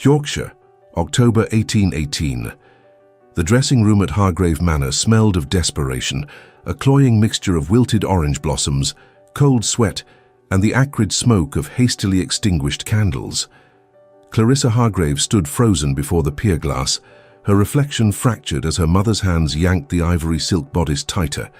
Yorkshire, October 1818. The dressing room at Hargrave Manor smelled of desperation, a cloying mixture of wilted orange blossoms, cold sweat, and the acrid smoke of hastily extinguished candles. Clarissa Hargrave stood frozen before the pier glass, her reflection fractured as her mother's hands yanked the ivory silk bodice tighter,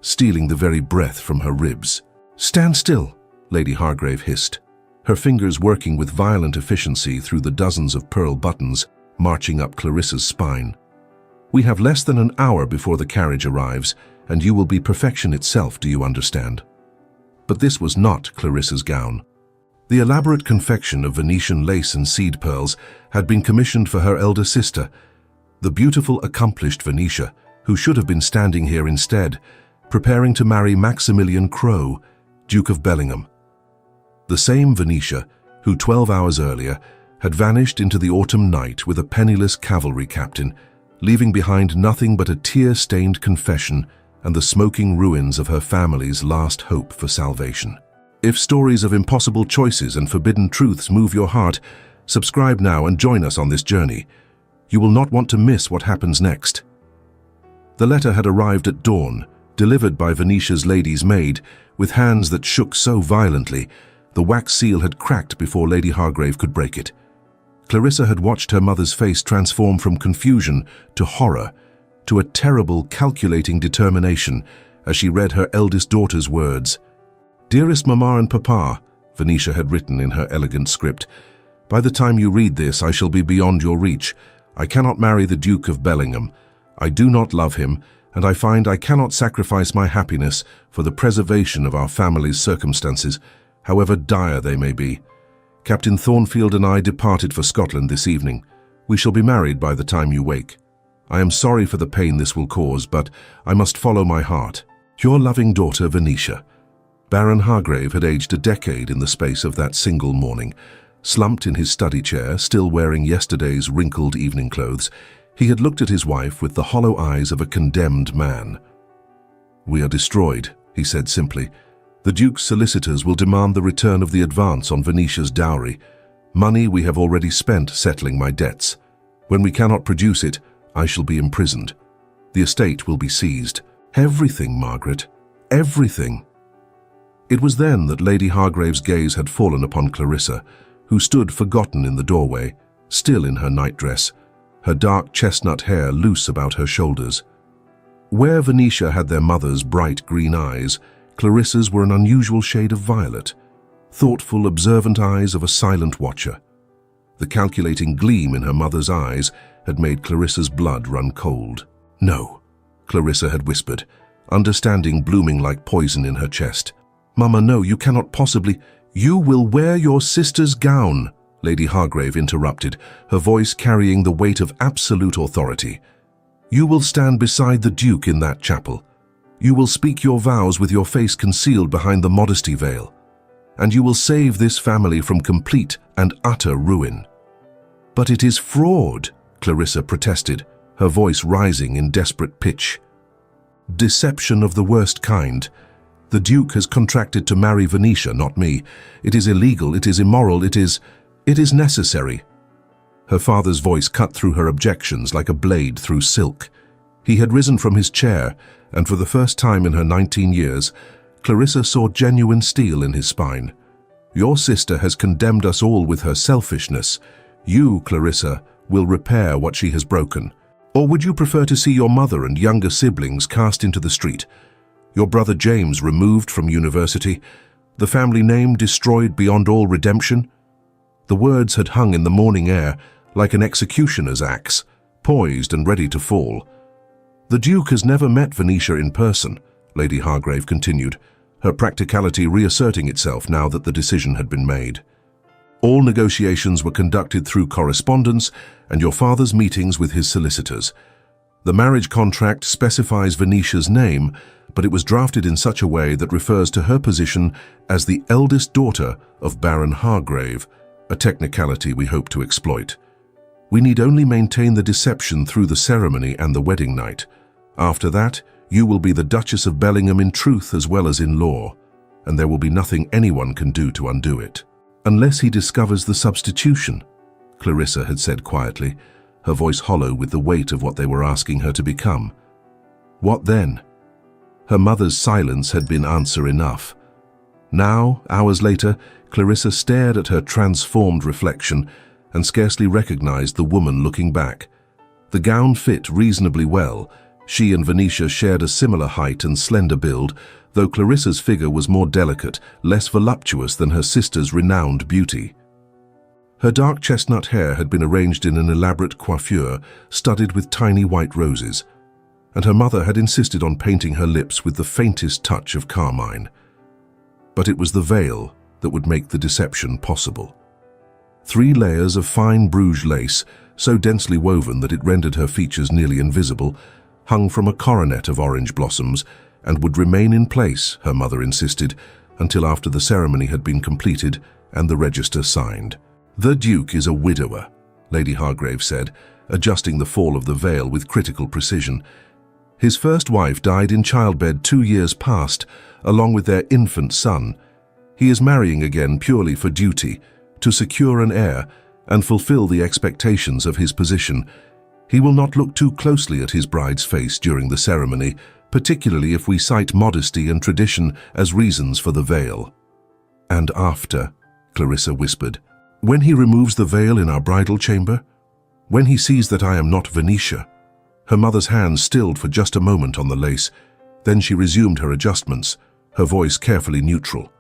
stealing the very breath from her ribs. "Stand still," Lady Hargrave hissed, her fingers working with violent efficiency through the dozens of pearl buttons marching up Clarissa's spine. "We have less than an hour before the carriage arrives, and you will be perfection itself, do you understand?" But this was not Clarissa's gown. The elaborate confection of Venetian lace and seed pearls had been commissioned for her elder sister, the beautiful, accomplished Venetia, who should have been standing here instead, preparing to marry Maximilian Crowe, Duke of Bellingham. The same Venetia who 12 hours earlier had vanished into the autumn night with a penniless cavalry captain, leaving behind nothing but a tear-stained confession and the smoking ruins of her family's last hope for salvation. If stories of impossible choices and forbidden truths move your heart, subscribe now and join us on this journey. You will not want to miss what happens next. The letter had arrived at dawn, delivered by Venetia's lady's maid, with hands that shook so violently, the wax seal had cracked before Lady Hargrave could break it. Clarissa had watched her mother's face transform from confusion to horror, to a terrible, calculating determination as she read her eldest daughter's words. "Dearest Mamma and Papa," Venetia had written in her elegant script, "by the time you read this, I shall be beyond your reach. I cannot marry the Duke of Bellingham. I do not love him, and I find I cannot sacrifice my happiness for the preservation of our family's circumstances, however dire they may be. Captain Thornfield and I departed for Scotland this evening. We shall be married by the time you wake. I am sorry for the pain this will cause, but I must follow my heart. Your loving daughter, Venetia." Baron Hargrave had aged a decade in the space of that single morning. Slumped in his study chair, still wearing yesterday's wrinkled evening clothes, he had looked at his wife with the hollow eyes of a condemned man. "We are destroyed," he said simply. "The Duke's solicitors will demand the return of the advance on Venetia's dowry, money we have already spent settling my debts. When we cannot produce it, I shall be imprisoned. The estate will be seized. Everything, Margaret, everything." It was then that Lady Hargrave's gaze had fallen upon Clarissa, who stood forgotten in the doorway, still in her nightdress, her dark chestnut hair loose about her shoulders. Where Venetia had their mother's bright green eyes, Clarissa's were an unusual shade of violet, thoughtful, observant eyes of a silent watcher. The calculating gleam in her mother's eyes had made Clarissa's blood run cold. "No," Clarissa had whispered, understanding blooming like poison in her chest. "Mamma, no, you cannot possibly—" "You will wear your sister's gown," Lady Hargrave interrupted, her voice carrying the weight of absolute authority. "You will stand beside the Duke in that chapel. You will speak your vows with your face concealed behind the modesty veil. And you will save this family from complete and utter ruin." "But it is fraud," Clarissa protested, her voice rising in desperate pitch. "Deception of the worst kind. The Duke has contracted to marry Venetia, not me. It is illegal, it is immoral, it is necessary." Her father's voice cut through her objections like a blade through silk. He had risen from his chair, and for the first time in her 19 years, Clarissa saw genuine steel in his spine. "Your sister has condemned us all with her selfishness. You, Clarissa, will repair what she has broken. Or would you prefer to see your mother and younger siblings cast into the street? Your brother James removed from university? The family name destroyed beyond all redemption?" The words had hung in the morning air like an executioner's axe, poised and ready to fall. "The Duke has never met Venetia in person," Lady Hargrave continued, her practicality reasserting itself now that the decision had been made. "All negotiations were conducted through correspondence and your father's meetings with his solicitors. The marriage contract specifies Venetia's name, but it was drafted in such a way that refers to her position as the eldest daughter of Baron Hargrave, a technicality we hope to exploit. We need only maintain the deception through the ceremony and the wedding night. After that, you will be the Duchess of Bellingham in truth as well as in law, and there will be nothing anyone can do to undo it." "Unless he discovers the substitution," Clarissa had said quietly, her voice hollow with the weight of what they were asking her to become. What then? Her mother's silence had been answer enough. Now, hours later, Clarissa stared at her transformed reflection and scarcely recognized the woman looking back. The gown fit reasonably well. She and Venetia shared a similar height and slender build, though Clarissa's figure was more delicate, less voluptuous than her sister's renowned beauty. Her dark chestnut hair had been arranged in an elaborate coiffure studded with tiny white roses, and her mother had insisted on painting her lips with the faintest touch of carmine. But it was the veil that would make the deception possible. 3 layers of fine Bruges lace, so densely woven that it rendered her features nearly invisible, hung from a coronet of orange blossoms and would remain in place, her mother insisted, until after the ceremony had been completed and the register signed. "The Duke is a widower," Lady Hargrave said, adjusting the fall of the veil with critical precision. "His first wife died in childbed 2 years past, along with their infant son. He is marrying again purely for duty, to secure an heir and fulfill the expectations of his position. He will not look too closely at his bride's face during the ceremony, particularly if we cite modesty and tradition as reasons for the veil." "And after," Clarissa whispered, "when he removes the veil in our bridal chamber? When he sees that I am not Venetia?" Her mother's hand stilled for just a moment on the lace. Then she resumed her adjustments, her voice carefully neutral.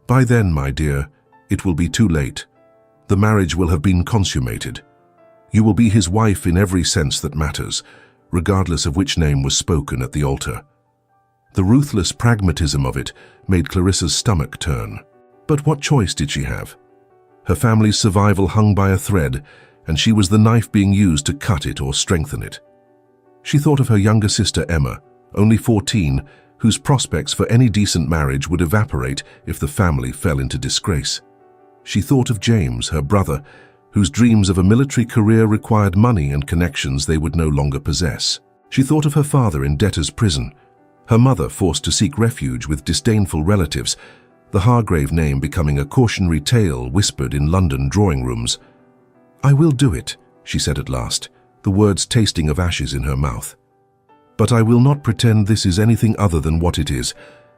"By then, my dear, it will be too late. The marriage will have been consummated. You will be his wife in every sense that matters, regardless of which name was spoken at the altar." The ruthless pragmatism of it made Clarissa's stomach turn. But what choice did she have? Her family's survival hung by a thread, and she was the knife being used to cut it or strengthen it. She thought of her younger sister Emma, only 14, whose prospects for any decent marriage would evaporate if the family fell into disgrace. She thought of James, her brother, whose dreams of a military career required money and connections they would no longer possess. She thought of her father in debtor's prison, her mother forced to seek refuge with disdainful relatives, the Hargrave name becoming a cautionary tale whispered in London drawing rooms. "I will do it," she said at last, the words tasting of ashes in her mouth. "But I will not pretend this is anything other than what it is,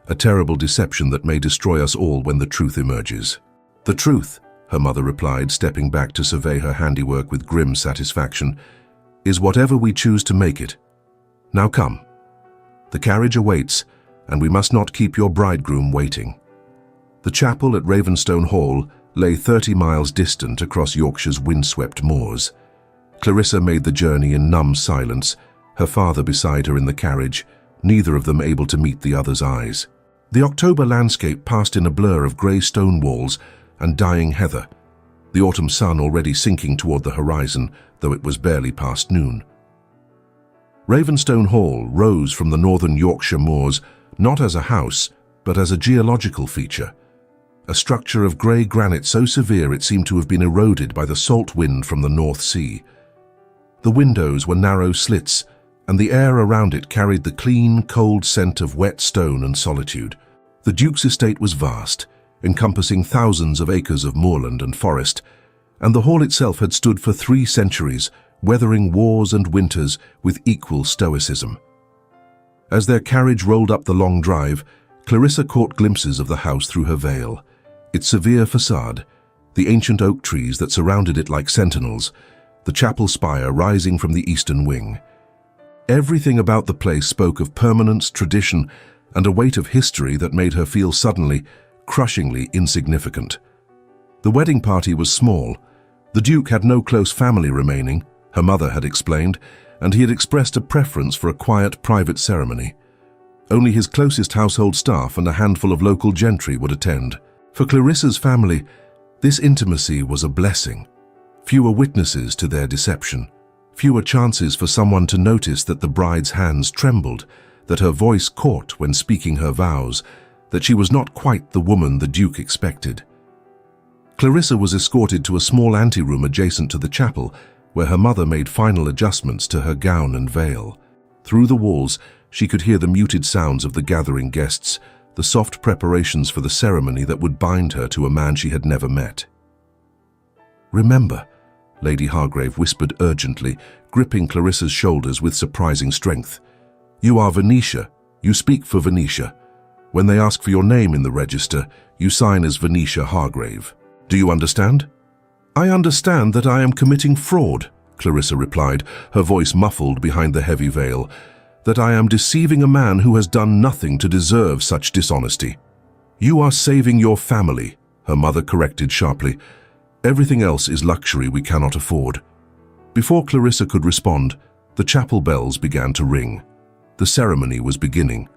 a terrible deception that may destroy us all when the truth emerges." "The truth," her mother replied, stepping back to survey her handiwork with grim satisfaction, "is whatever we choose to make it. Now come. The carriage awaits, and we must not keep your bridegroom waiting." The chapel at Ravenstone Hall lay 30 miles distant across Yorkshire's windswept moors. Clarissa made the journey in numb silence, her father beside her in the carriage, neither of them able to meet the other's eyes. The October landscape passed in a blur of grey stone walls and dying heather, the autumn sun already sinking toward the horizon, though it was barely past noon. Ravenstone Hall rose from the northern Yorkshire moors not as a house, but as a geological feature, a structure of grey granite so severe it seemed to have been eroded by the salt wind from the North Sea. The windows were narrow slits, and the air around it carried the clean, cold scent of wet stone and solitude. The Duke's estate was vast, encompassing thousands of acres of moorland and forest, and the hall itself had stood for 3 centuries, weathering wars and winters with equal stoicism. As their carriage rolled up the long drive, Clarissa caught glimpses of the house through her veil, its severe facade, the ancient oak trees that surrounded it like sentinels, the chapel spire rising from the eastern wing. Everything about the place spoke of permanence, tradition, and a weight of history that made her feel suddenly, crushingly insignificant. The wedding party was small. The Duke had no close family remaining, her mother had explained, and he had expressed a preference for a quiet, private ceremony. Only his closest household staff and a handful of local gentry would attend. For Clarissa's family, this intimacy was a blessing. Fewer witnesses to their deception, fewer chances for someone to notice that the bride's hands trembled, that her voice caught when speaking her vows, that she was not quite the woman the Duke expected. Clarissa was escorted to a small anteroom adjacent to the chapel, where her mother made final adjustments to her gown and veil. Through the walls, she could hear the muted sounds of the gathering guests, the soft preparations for the ceremony that would bind her to a man she had never met. "Remember," Lady Hargrave whispered urgently, gripping Clarissa's shoulders with surprising strength. "You are Venetia. You speak for Venetia. When they ask for your name in the register, you sign as Venetia Hargrave. Do you understand?" "I understand that I am committing fraud," Clarissa replied, her voice muffled behind the heavy veil, "that I am deceiving a man who has done nothing to deserve such dishonesty." "You are saving your family," her mother corrected sharply. "Everything else is luxury we cannot afford." Before Clarissa could respond, the chapel bells began to ring. The ceremony was beginning.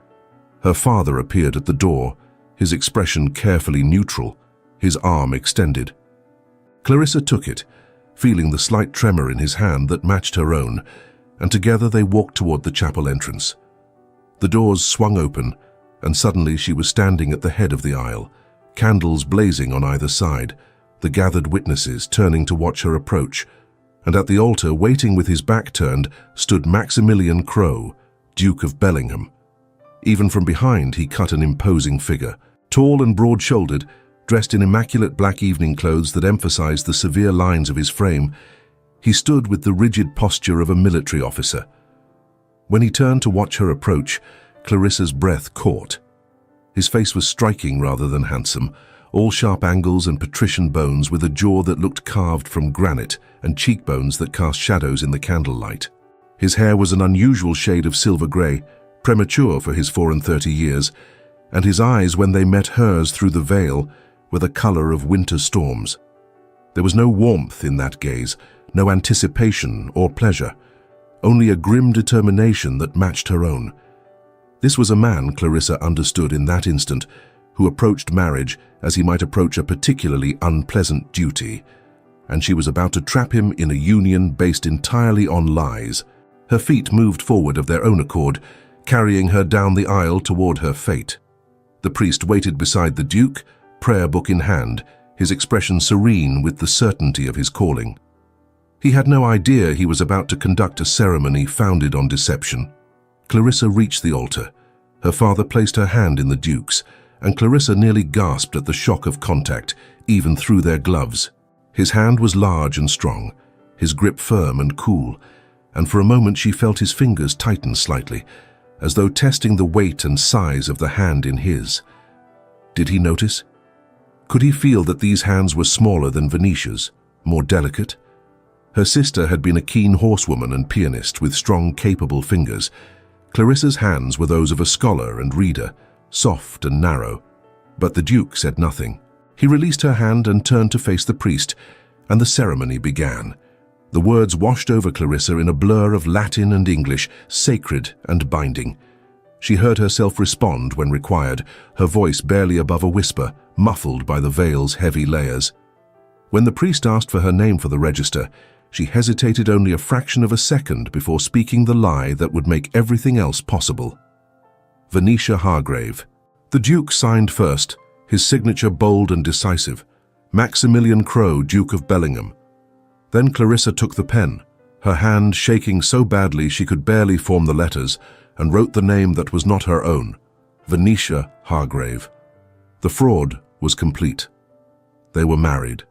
Her father appeared at the door, his expression carefully neutral, his arm extended. Clarissa took it, feeling the slight tremor in his hand that matched her own, and together they walked toward the chapel entrance. The doors swung open, and suddenly she was standing at the head of the aisle, candles blazing on either side, the gathered witnesses turning to watch her approach, and at the altar, waiting with his back turned, stood Maximilian Krogh, Duke of Bellingham. Even from behind he cut an imposing figure, tall and broad-shouldered, dressed in immaculate black evening clothes that emphasized the severe lines of his frame. He stood with the rigid posture of a military officer. When he turned to watch her approach, Clarissa's breath caught. His face was striking rather than handsome, all sharp angles and patrician bones, with a jaw that looked carved from granite and cheekbones that cast shadows in the candlelight. His hair was an unusual shade of silver grey, premature for his 34 years, and his eyes, when they met hers through the veil, were the colour of winter storms. There was no warmth in that gaze, no anticipation or pleasure, only a grim determination that matched her own. This was a man, Clarissa understood in that instant, who approached marriage as he might approach a particularly unpleasant duty, and she was about to trap him in a union based entirely on lies. Her feet moved forward of their own accord, carrying her down the aisle toward her fate. The priest waited beside the Duke, prayer book in hand, his expression serene with the certainty of his calling. He had no idea he was about to conduct a ceremony founded on deception. Clarissa reached the altar. Her father placed her hand in the Duke's, and Clarissa nearly gasped at the shock of contact, even through their gloves. His hand was large and strong, his grip firm and cool, and for a moment she felt his fingers tighten slightly, as though testing the weight and size of the hand in his. Did he notice? Could he feel that these hands were smaller than Venetia's, more delicate? Her sister had been a keen horsewoman and pianist with strong, capable fingers. Clarissa's hands were those of a scholar and reader, soft and narrow. But the Duke said nothing. He released her hand and turned to face the priest, and the ceremony began. The words washed over Clarissa in a blur of Latin and English, sacred and binding. She heard herself respond when required, her voice barely above a whisper, muffled by the veil's heavy layers. When the priest asked for her name for the register, she hesitated only a fraction of a second before speaking the lie that would make everything else possible. Venetia Hargrave. The Duke signed first, his signature bold and decisive. Maximilian Krogh, Duke of Bellingham. Then Clarissa took the pen, her hand shaking so badly she could barely form the letters, and wrote the name that was not her own, Venetia Hargrave. The fraud was complete. They were married.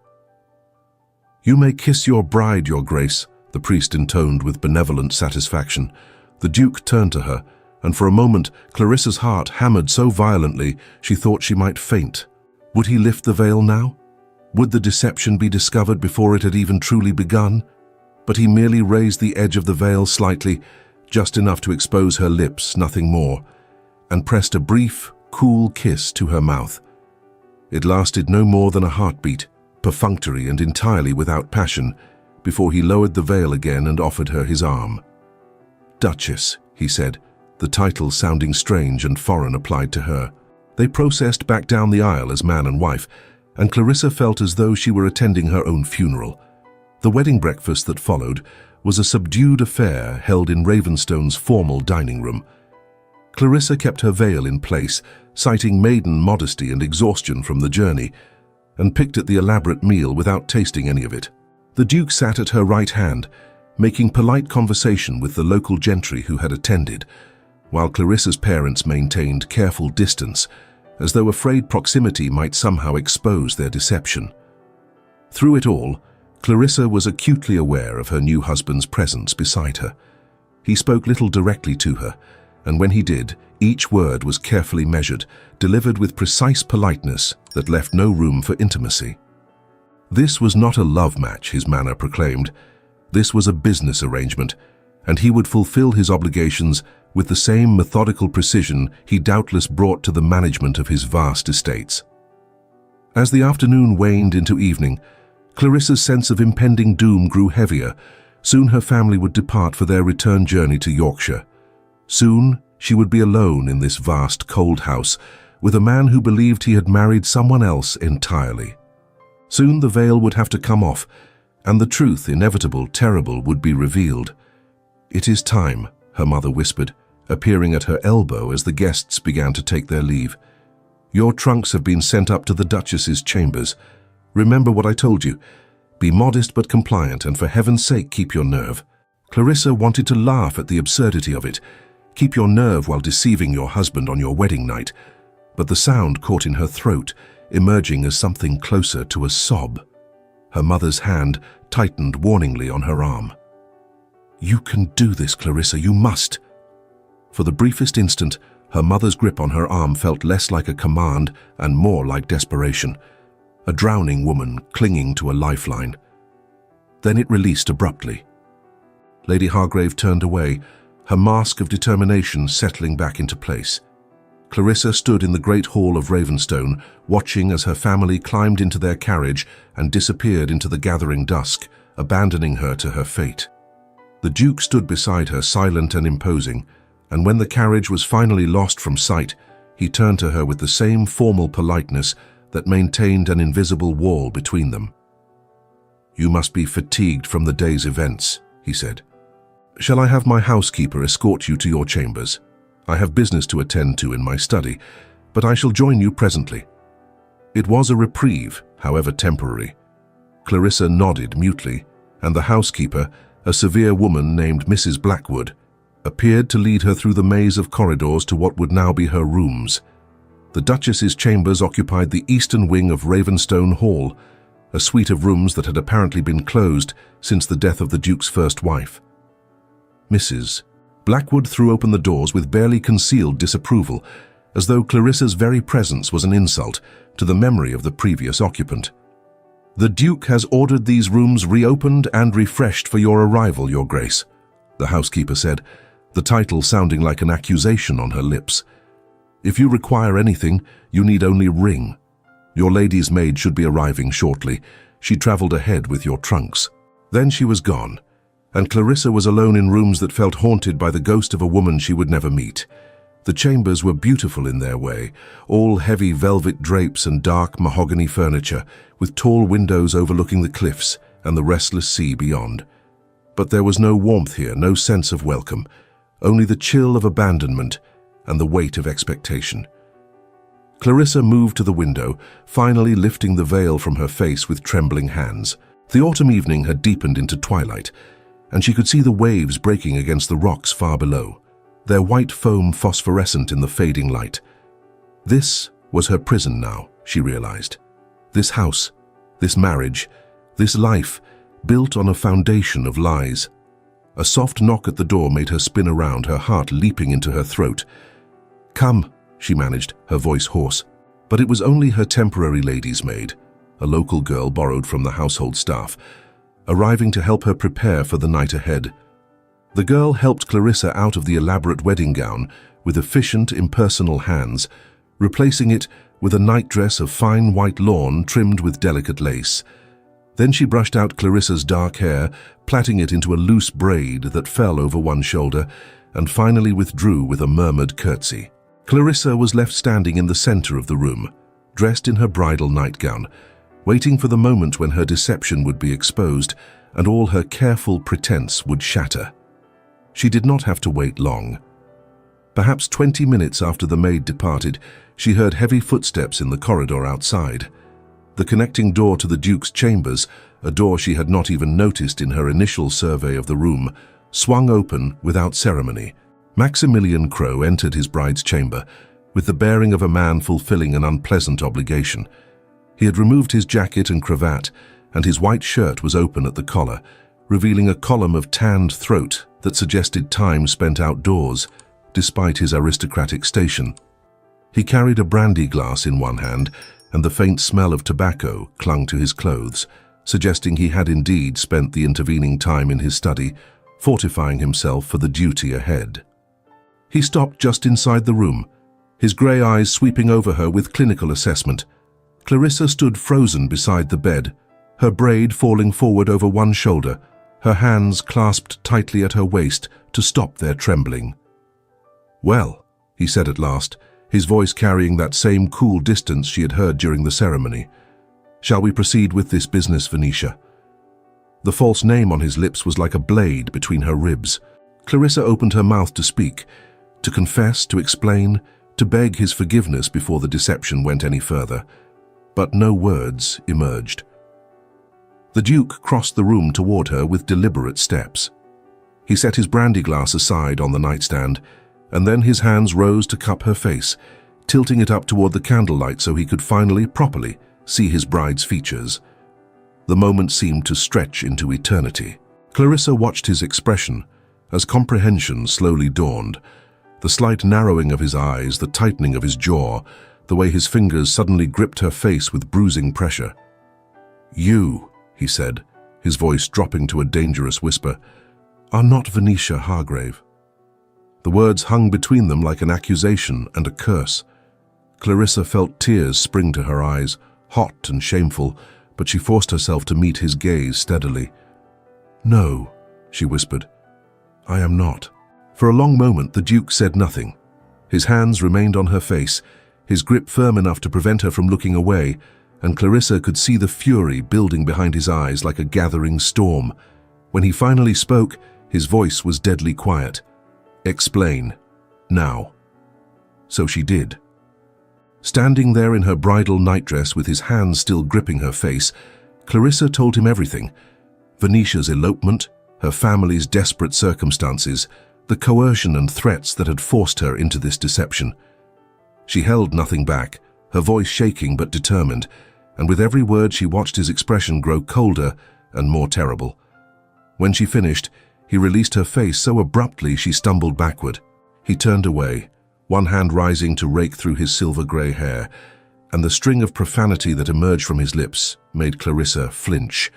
"You may kiss your bride, Your Grace," the priest intoned with benevolent satisfaction. The Duke turned to her, and for a moment Clarissa's heart hammered so violently she thought she might faint. Would he lift the veil now? Would the deception be discovered before it had even truly begun? But he merely raised the edge of the veil slightly, just enough to expose her lips, nothing more, and pressed a brief, cool kiss to her mouth. It lasted no more than a heartbeat, perfunctory and entirely without passion, before he lowered the veil again and offered her his arm. "Duchess," he said, the title sounding strange and foreign applied to her. They processed back down the aisle as man and wife, and Clarissa felt as though she were attending her own funeral. The wedding breakfast that followed was a subdued affair held in Ravenstone's formal dining room. Clarissa kept her veil in place, citing maiden modesty and exhaustion from the journey, and picked at the elaborate meal without tasting any of it. The Duke sat at her right hand, making polite conversation with the local gentry who had attended, while Clarissa's parents maintained careful distance, as though afraid proximity might somehow expose their deception. Through it all, Clarissa was acutely aware of her new husband's presence beside her. He spoke little directly to her, and when he did, each word was carefully measured, delivered with precise politeness that left no room for intimacy. This was not a love match, his manner proclaimed. This was a business arrangement, and he would fulfill his obligations with the same methodical precision he doubtless brought to the management of his vast estates. As the afternoon waned into evening, Clarissa's sense of impending doom grew heavier. Soon her family would depart for their return journey to Yorkshire. Soon she would be alone in this vast, cold house, with a man who believed he had married someone else entirely. Soon the veil would have to come off, and the truth, inevitable, terrible, would be revealed. "It is time," her mother whispered, appearing at her elbow as the guests began to take their leave. "Your trunks have been sent up to the Duchess's chambers. Remember what I told you. Be modest but compliant, and for heaven's sake keep your nerve." Clarissa wanted to laugh at the absurdity of it. Keep your nerve while deceiving your husband on your wedding night. But the sound caught in her throat, emerging as something closer to a sob. Her mother's hand tightened warningly on her arm. "You can do this, Clarissa, you must." For the briefest instant, her mother's grip on her arm felt less like a command and more like desperation. A drowning woman clinging to a lifeline. Then it released abruptly. Lady Hargrave turned away, her mask of determination settling back into place. Clarissa stood in the great hall of Ravenstone, watching as her family climbed into their carriage and disappeared into the gathering dusk, abandoning her to her fate. The Duke stood beside her, silent and imposing, and when the carriage was finally lost from sight, he turned to her with the same formal politeness that maintained an invisible wall between them. "You must be fatigued from the day's events," he said. "Shall I have my housekeeper escort you to your chambers? I have business to attend to in my study, but I shall join you presently." It was a reprieve, however temporary. Clarissa nodded mutely, and the housekeeper, a severe woman named Mrs. Blackwood, appeared to lead her through the maze of corridors to what would now be her rooms. The Duchess's chambers occupied the eastern wing of Ravenstone Hall, a suite of rooms that had apparently been closed since the death of the Duke's first wife. Mrs. Blackwood threw open the doors with barely concealed disapproval, as though Clarissa's very presence was an insult to the memory of the previous occupant. "The Duke has ordered these rooms reopened and refreshed for your arrival, Your Grace," the housekeeper said, the title sounding like an accusation on her lips. "If you require anything, you need only ring. Your lady's maid should be arriving shortly. She traveled ahead with your trunks." Then she was gone, and Clarissa was alone in rooms that felt haunted by the ghost of a woman she would never meet. The chambers were beautiful in their way, all heavy velvet drapes and dark mahogany furniture, with tall windows overlooking the cliffs and the restless sea beyond. But there was no warmth here, no sense of welcome, only the chill of abandonment and the weight of expectation. Clarissa moved to the window, finally lifting the veil from her face with trembling hands. The autumn evening had deepened into twilight, and she could see the waves breaking against the rocks far below, their white foam phosphorescent in the fading light. This was her prison now, she realized. This house, this marriage, this life, built on a foundation of lies. A soft knock at the door made her spin around, her heart leaping into her throat. "Come," she managed, her voice hoarse. But it was only her temporary lady's maid, a local girl borrowed from the household staff, arriving to help her prepare for the night ahead. The girl helped Clarissa out of the elaborate wedding gown with efficient, impersonal hands, replacing it with a nightdress of fine white lawn trimmed with delicate lace. Then she brushed out Clarissa's dark hair, plaiting it into a loose braid that fell over one shoulder, and finally withdrew with a murmured curtsy. Clarissa was left standing in the center of the room, dressed in her bridal nightgown, waiting for the moment when her deception would be exposed and all her careful pretense would shatter. She did not have to wait long. Perhaps 20 minutes after the maid departed, she heard heavy footsteps in the corridor outside. The connecting door to the Duke's chambers, a door she had not even noticed in her initial survey of the room, swung open without ceremony. Maximilian Crowe entered his bride's chamber with the bearing of a man fulfilling an unpleasant obligation. He had removed his jacket and cravat and his white shirt was open at the collar, revealing a column of tanned throat that suggested time spent outdoors, despite his aristocratic station. He carried a brandy glass in one hand, and the faint smell of tobacco clung to his clothes, suggesting he had indeed spent the intervening time in his study, fortifying himself for the duty ahead. He stopped just inside the room, his grey eyes sweeping over her with clinical assessment. Clarissa stood frozen beside the bed, her braid falling forward over one shoulder, her hands clasped tightly at her waist to stop their trembling. "Well," he said at last, his voice carrying that same cool distance she had heard during the ceremony. "Shall we proceed with this business, Venetia?" The false name on his lips was like a blade between her ribs. Clarissa opened her mouth to speak, to confess, to explain, to beg his forgiveness before the deception went any further, but no words emerged. The Duke crossed the room toward her with deliberate steps. He set his brandy glass aside on the nightstand, and then his hands rose to cup her face, tilting it up toward the candlelight so he could finally, properly, see his bride's features. The moment seemed to stretch into eternity. Clarissa watched his expression as comprehension slowly dawned. The slight narrowing of his eyes, the tightening of his jaw, the way his fingers suddenly gripped her face with bruising pressure. "You," he said, his voice dropping to a dangerous whisper, "are not Venetia Hargrave." The words hung between them like an accusation and a curse. Clarissa felt tears spring to her eyes, hot and shameful, but she forced herself to meet his gaze steadily. "No," she whispered, "I am not." For a long moment the Duke said nothing. His hands remained on her face, his grip firm enough to prevent her from looking away, and Clarissa could see the fury building behind his eyes like a gathering storm. When he finally spoke, his voice was deadly quiet. "Explain. Now." So she did. Standing there in her bridal nightdress with his hands still gripping her face, Clarissa told him everything. Venetia's elopement, her family's desperate circumstances, the coercion and threats that had forced her into this deception. She held nothing back, her voice shaking but determined, and with every word she watched his expression grow colder and more terrible. When she finished, he released her face so abruptly she stumbled backward. He turned away, one hand rising to rake through his silver-grey hair, and the string of profanity that emerged from his lips made Clarissa flinch.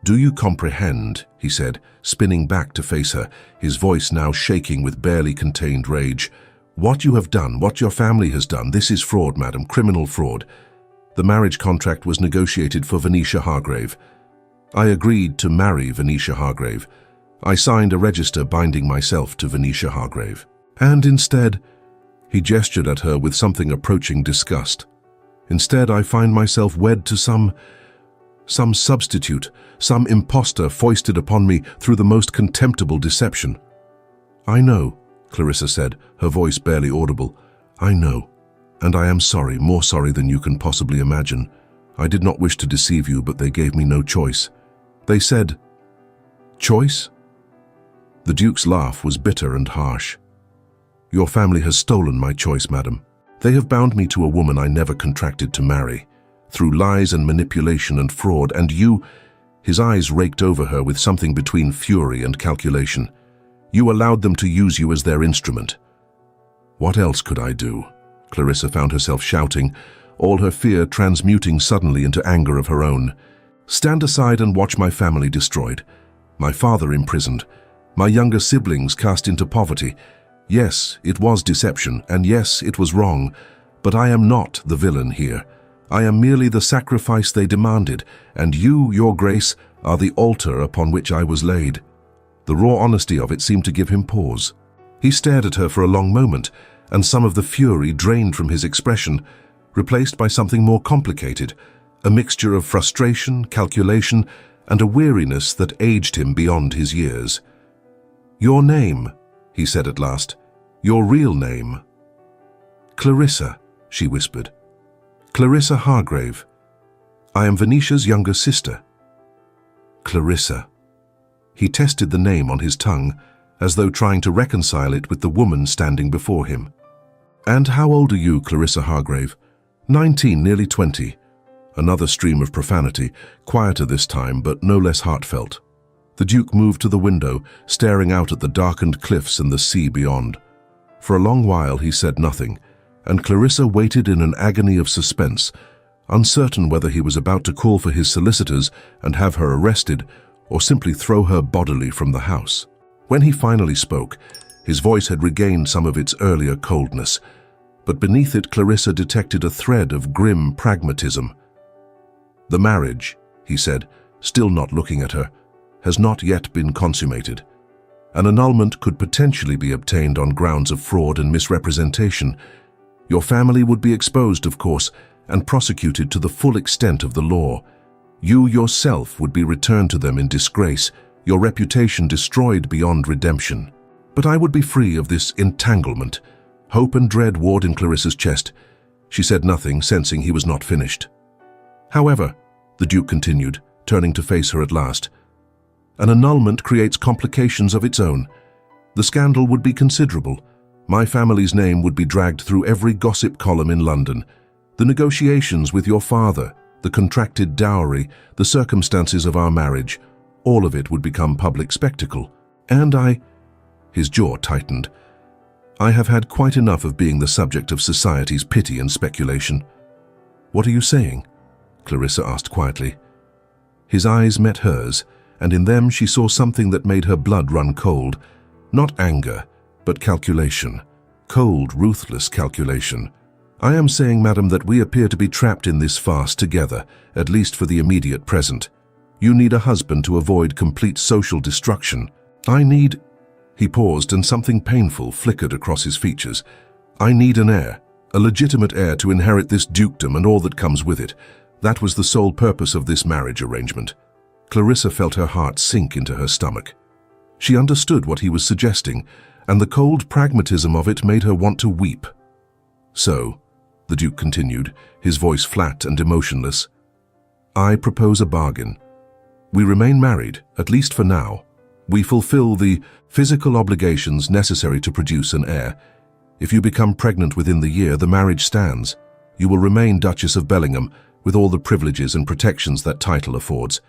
"Do you comprehend?" he said, spinning back to face her, his voice now shaking with barely contained rage. "What you have done, what your family has done, this is fraud, madam, criminal fraud. The marriage contract was negotiated for Venetia Hargrave. I agreed to marry Venetia Hargrave. I signed a register binding myself to Venetia Hargrave. And instead," he gestured at her with something approaching disgust, "instead I find myself wed to some substitute, some impostor foisted upon me through the most contemptible deception." "I know," Clarissa said, her voice barely audible. "I know, and I am sorry, more sorry than you can possibly imagine. I did not wish to deceive you, but they gave me no choice. They said..." "Choice?" The Duke's laugh was bitter and harsh. "Your family has stolen my choice, madam. They have bound me to a woman I never contracted to marry, through lies and manipulation and fraud, and you..." His eyes raked over her with something between fury and calculation. "You allowed them to use you as their instrument." "What else could I do?" Clarissa found herself shouting, all her fear transmuting suddenly into anger of her own. "Stand aside and watch my family destroyed, my father imprisoned, my younger siblings cast into poverty. Yes, it was deception, and yes, it was wrong, but I am not the villain here. I am merely the sacrifice they demanded, and you, Your Grace, are the altar upon which I was laid." The raw honesty of it seemed to give him pause. He stared at her for a long moment, and some of the fury drained from his expression, replaced by something more complicated, a mixture of frustration, calculation, and a weariness that aged him beyond his years. "Your name," he said at last. "Your real name." "Clarissa," she whispered. "Clarissa Hargrave. I am Venetia's younger sister." Clarissa. He tested the name on his tongue, as though trying to reconcile it with the woman standing before him. "And how old are you, Clarissa Hargrave?" 19, nearly 20. Another stream of profanity, quieter this time but no less heartfelt. The Duke moved to the window, staring out at the darkened cliffs and the sea beyond. For a long while he said nothing, and Clarissa waited in an agony of suspense, uncertain whether he was about to call for his solicitors and have her arrested, or simply throw her bodily from the house. When he finally spoke, his voice had regained some of its earlier coldness, but beneath it Clarissa detected a thread of grim pragmatism. "The marriage," he said, still not looking at her, "has not yet been consummated. An annulment could potentially be obtained on grounds of fraud and misrepresentation. Your family would be exposed, of course, and prosecuted to the full extent of the law. You yourself would be returned to them in disgrace, your reputation destroyed beyond redemption. But I would be free of this entanglement." Hope and dread warred in Clarissa's chest. She said nothing, sensing he was not finished. "However," the Duke continued, turning to face her at last, "an annulment creates complications of its own. The scandal would be considerable. My family's name would be dragged through every gossip column in London. The negotiations with your father, the contracted dowry, the circumstances of our marriage, all of it would become public spectacle. And his jaw tightened. "I have had quite enough of being the subject of society's pity and speculation." "What are you saying?" Clarissa asked quietly. His eyes met hers, and in them she saw something that made her blood run cold. Not anger, but calculation. Cold, ruthless calculation. "I am saying, madam, that we appear to be trapped in this farce together, at least for the immediate present. You need a husband to avoid complete social destruction. I need—" He paused, and something painful flickered across his features. "I need an heir, a legitimate heir to inherit this dukedom and all that comes with it. That was the sole purpose of this marriage arrangement." Clarissa felt her heart sink into her stomach. She understood what he was suggesting, and the cold pragmatism of it made her want to weep. "So," the Duke continued, his voice flat and emotionless, "I propose a bargain. We remain married, at least for now. We fulfill the physical obligations necessary to produce an heir. If you become pregnant within the year, the marriage stands. You will remain Duchess of Bellingham, with all the privileges and protections that title affords.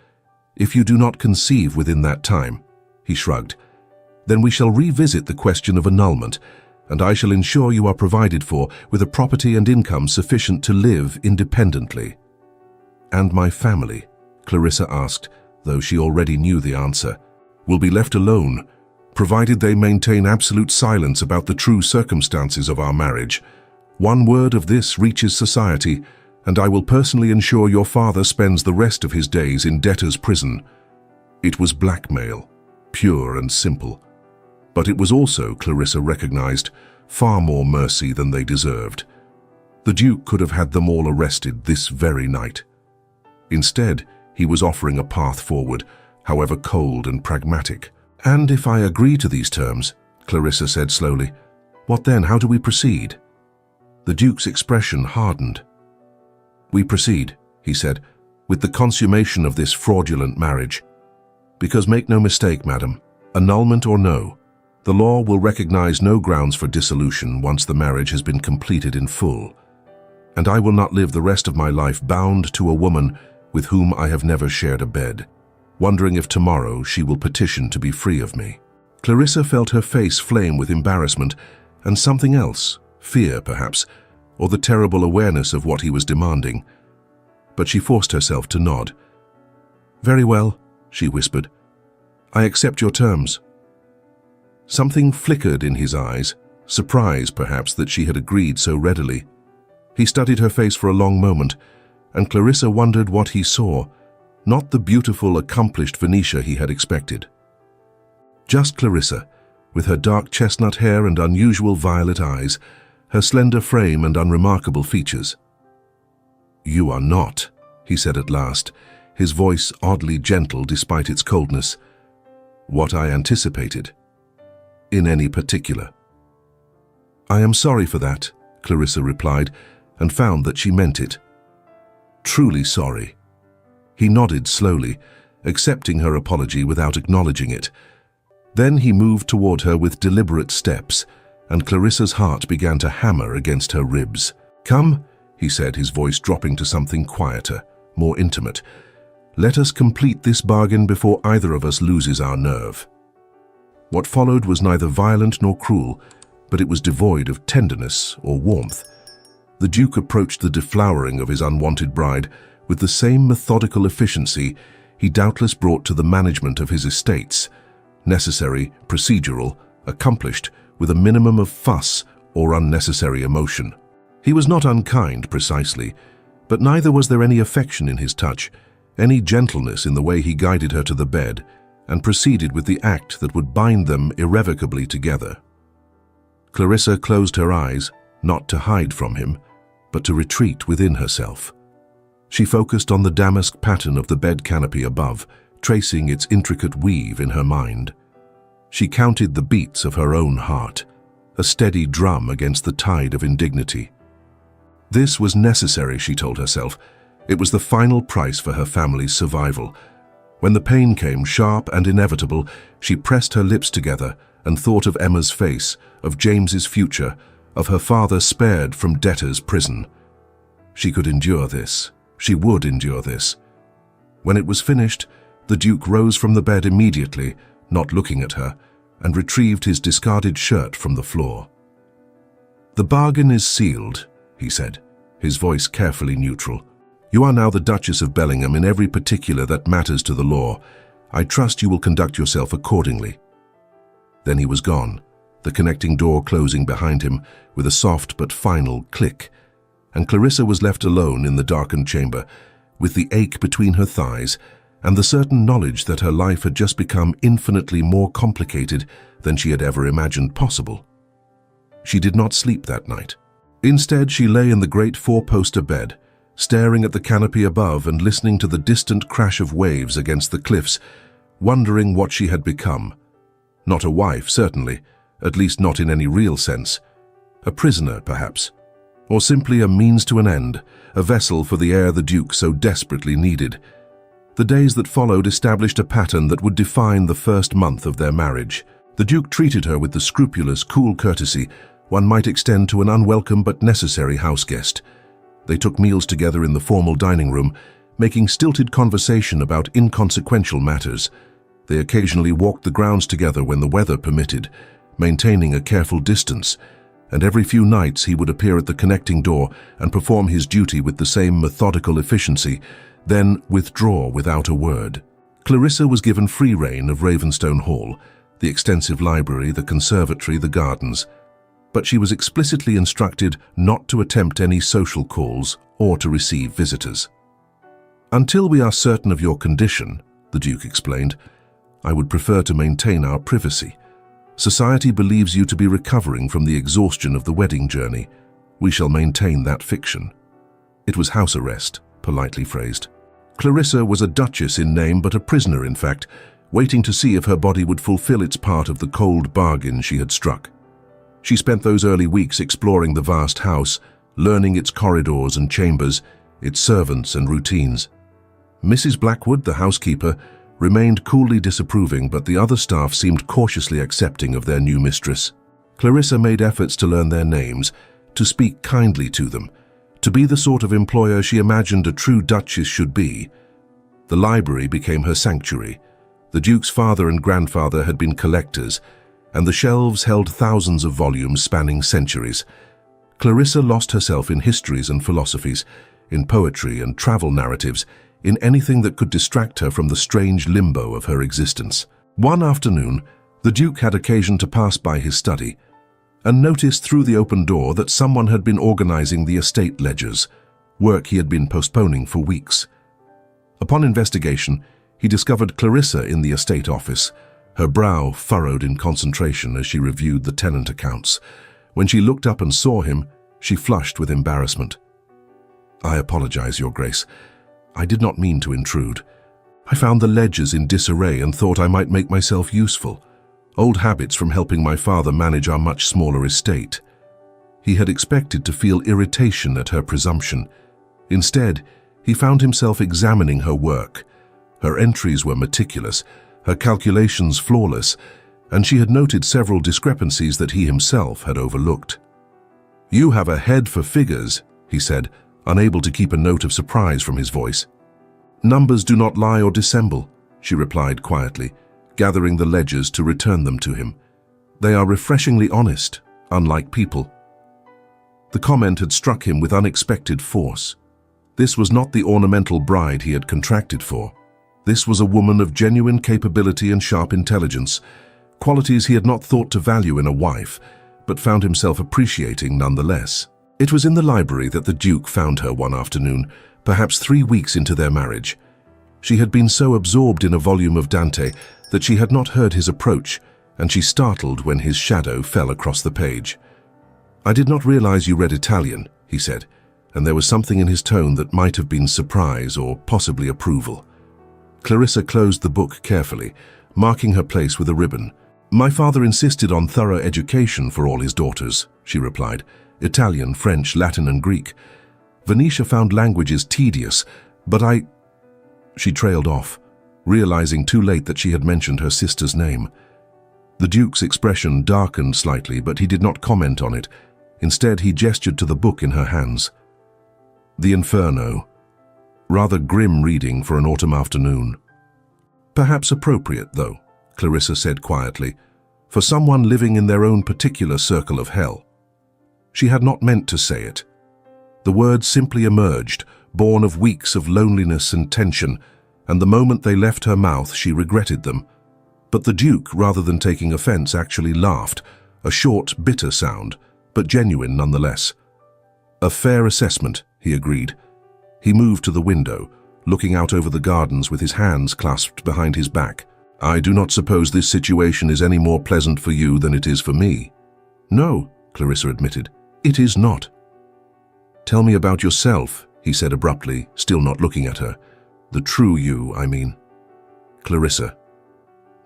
If you do not conceive within that time," he shrugged, "then we shall revisit the question of annulment, and I shall ensure you are provided for with a property and income sufficient to live independently." "And my family?" Clarissa asked, though she already knew the answer. "Will be left alone, provided they maintain absolute silence about the true circumstances of our marriage. One word of this reaches society, and I will personally ensure your father spends the rest of his days in debtor's prison." It was blackmail, pure and simple. But it was also, Clarissa recognized, far more mercy than they deserved. The Duke could have had them all arrested this very night. Instead, he was offering a path forward, however cold and pragmatic. "And if I agree to these terms," Clarissa said slowly, "what then? How do we proceed?" The Duke's expression hardened. "We proceed," he said, "with the consummation of this fraudulent marriage. Because make no mistake, madam, annulment or no, the law will recognize no grounds for dissolution once the marriage has been completed in full. And I will not live the rest of my life bound to a woman with whom I have never shared a bed, wondering if tomorrow she will petition to be free of me." Clarissa felt her face flame with embarrassment and something else, fear perhaps, or the terrible awareness of what he was demanding. But she forced herself to nod. "Very well," she whispered. "I accept your terms." Something flickered in his eyes, surprise perhaps that she had agreed so readily. He studied her face for a long moment, and Clarissa wondered what he saw, not the beautiful, accomplished Venetia he had expected. Just Clarissa, with her dark chestnut hair and unusual violet eyes, her slender frame and unremarkable features. "You are not," he said at last, his voice oddly gentle despite its coldness, "what I anticipated. In any particular." "I am sorry for that," Clarissa replied, and found that she meant it. "Truly sorry." He nodded slowly, accepting her apology without acknowledging it. Then he moved toward her with deliberate steps, and Clarissa's heart began to hammer against her ribs. "Come," he said, his voice dropping to something quieter. more intimate. Let us complete this bargain before either of us loses our nerve. What followed was neither violent nor cruel, but it was devoid of tenderness or warmth. The Duke approached the deflowering of his unwanted bride with the same methodical efficiency he doubtless brought to the management of his estates, necessary, procedural, accomplished with a minimum of fuss or unnecessary emotion. He was not unkind, precisely, but neither was there any affection in his touch, any gentleness in the way he guided her to the bed and proceeded with the act that would bind them irrevocably together. Clarissa closed her eyes, not to hide from him, but to retreat within herself. She focused on the damask pattern of the bed canopy above, tracing its intricate weave in her mind. She counted the beats of her own heart, a steady drum against the tide of indignity. This was necessary, she told herself. It was the final price for her family's survival. When the pain came, sharp and inevitable, she pressed her lips together and thought of Emma's face, of James's future, of her father spared from debtor's prison. She could endure this. She would endure this. When it was finished, the Duke rose from the bed immediately, not looking at her, and retrieved his discarded shirt from the floor. "The bargain is sealed," he said, his voice carefully neutral. "You are now the Duchess of Bellingham in every particular that matters to the law. I trust you will conduct yourself accordingly." Then he was gone, the connecting door closing behind him with a soft but final click, and Clarissa was left alone in the darkened chamber, with the ache between her thighs and the certain knowledge that her life had just become infinitely more complicated than she had ever imagined possible. She did not sleep that night. Instead, she lay in the great four-poster bed, staring at the canopy above and listening to the distant crash of waves against the cliffs, wondering what she had become. Not a wife, certainly, at least not in any real sense. A prisoner, perhaps, or simply a means to an end, a vessel for the heir the Duke so desperately needed. The days that followed established a pattern that would define the first month of their marriage. The Duke treated her with the scrupulous, cool courtesy one might extend to an unwelcome but necessary houseguest. They took meals together in the formal dining room, making stilted conversation about inconsequential matters. They occasionally walked the grounds together when the weather permitted, maintaining a careful distance, and every few nights he would appear at the connecting door and perform his duty with the same methodical efficiency, then withdraw without a word. Clarissa was given free rein of Ravenstone Hall, the extensive library, the conservatory, the gardens, but she was explicitly instructed not to attempt any social calls or to receive visitors. "Until we are certain of your condition," the Duke explained, "I would prefer to maintain our privacy. Society believes you to be recovering from the exhaustion of the wedding journey. We shall maintain that fiction." It was house arrest, politely phrased. Clarissa was a duchess in name, but a prisoner in fact, waiting to see if her body would fulfill its part of the cold bargain she had struck. She spent those early weeks exploring the vast house, learning its corridors and chambers, its servants and routines. Mrs. Blackwood, the housekeeper, remained coolly disapproving, but the other staff seemed cautiously accepting of their new mistress. Clarissa made efforts to learn their names, to speak kindly to them, to be the sort of employer she imagined a true duchess should be. The library became her sanctuary. The Duke's father and grandfather had been collectors, and the shelves held thousands of volumes spanning centuries. Clarissa lost herself in histories and philosophies, in poetry and travel narratives, in anything that could distract her from the strange limbo of her existence. One afternoon, the Duke had occasion to pass by his study and noticed through the open door that someone had been organizing the estate ledgers, work he had been postponing for weeks. Upon investigation, he discovered Clarissa in the estate office, her brow furrowed in concentration as she reviewed the tenant accounts. When she looked up and saw him, she flushed with embarrassment. "I apologize, Your Grace. I did not mean to intrude. I found the ledgers in disarray and thought I might make myself useful. Old habits from helping my father manage our much smaller estate." He had expected to feel irritation at her presumption. Instead, he found himself examining her work. Her entries were meticulous, her calculations flawless, and she had noted several discrepancies that he himself had overlooked. "You have a head for figures," he said, unable to keep a note of surprise from his voice. Numbers do not lie or dissemble, she replied quietly, gathering the ledgers to return them to him. They are refreshingly honest, unlike people. The comment had struck him with unexpected force. This was not the ornamental bride he had contracted for. This was a woman of genuine capability and sharp intelligence, qualities he had not thought to value in a wife, but found himself appreciating nonetheless. It was in the library that the Duke found her one afternoon, perhaps 3 weeks into their marriage. She had been so absorbed in a volume of Dante that she had not heard his approach, and she startled when his shadow fell across the page. "I did not realize you read Italian," he said, and there was something in his tone that might have been surprise or possibly approval. Clarissa closed the book carefully, marking her place with a ribbon. "My father insisted on thorough education for all his daughters," she replied. "Italian, French, Latin, and Greek. Venetia found languages tedious, but She trailed off, realizing too late that she had mentioned her sister's name. The Duke's expression darkened slightly, but he did not comment on it. Instead, he gestured to the book in her hands. The Inferno. Rather grim reading for an autumn afternoon. "Perhaps appropriate, though," Clarissa said quietly, "for someone living in their own particular circle of hell." She had not meant to say it. The words simply emerged, born of weeks of loneliness and tension, and the moment they left her mouth, she regretted them. But the Duke, rather than taking offense, actually laughed, a short, bitter sound, but genuine nonetheless. "A fair assessment," he agreed. He moved to the window, looking out over the gardens with his hands clasped behind his back. "I do not suppose this situation is any more pleasant for you than it is for me." "No," Clarissa admitted, "it is not." "Tell me about yourself," he said abruptly, still not looking at her. "The true you, I mean." "Clarissa.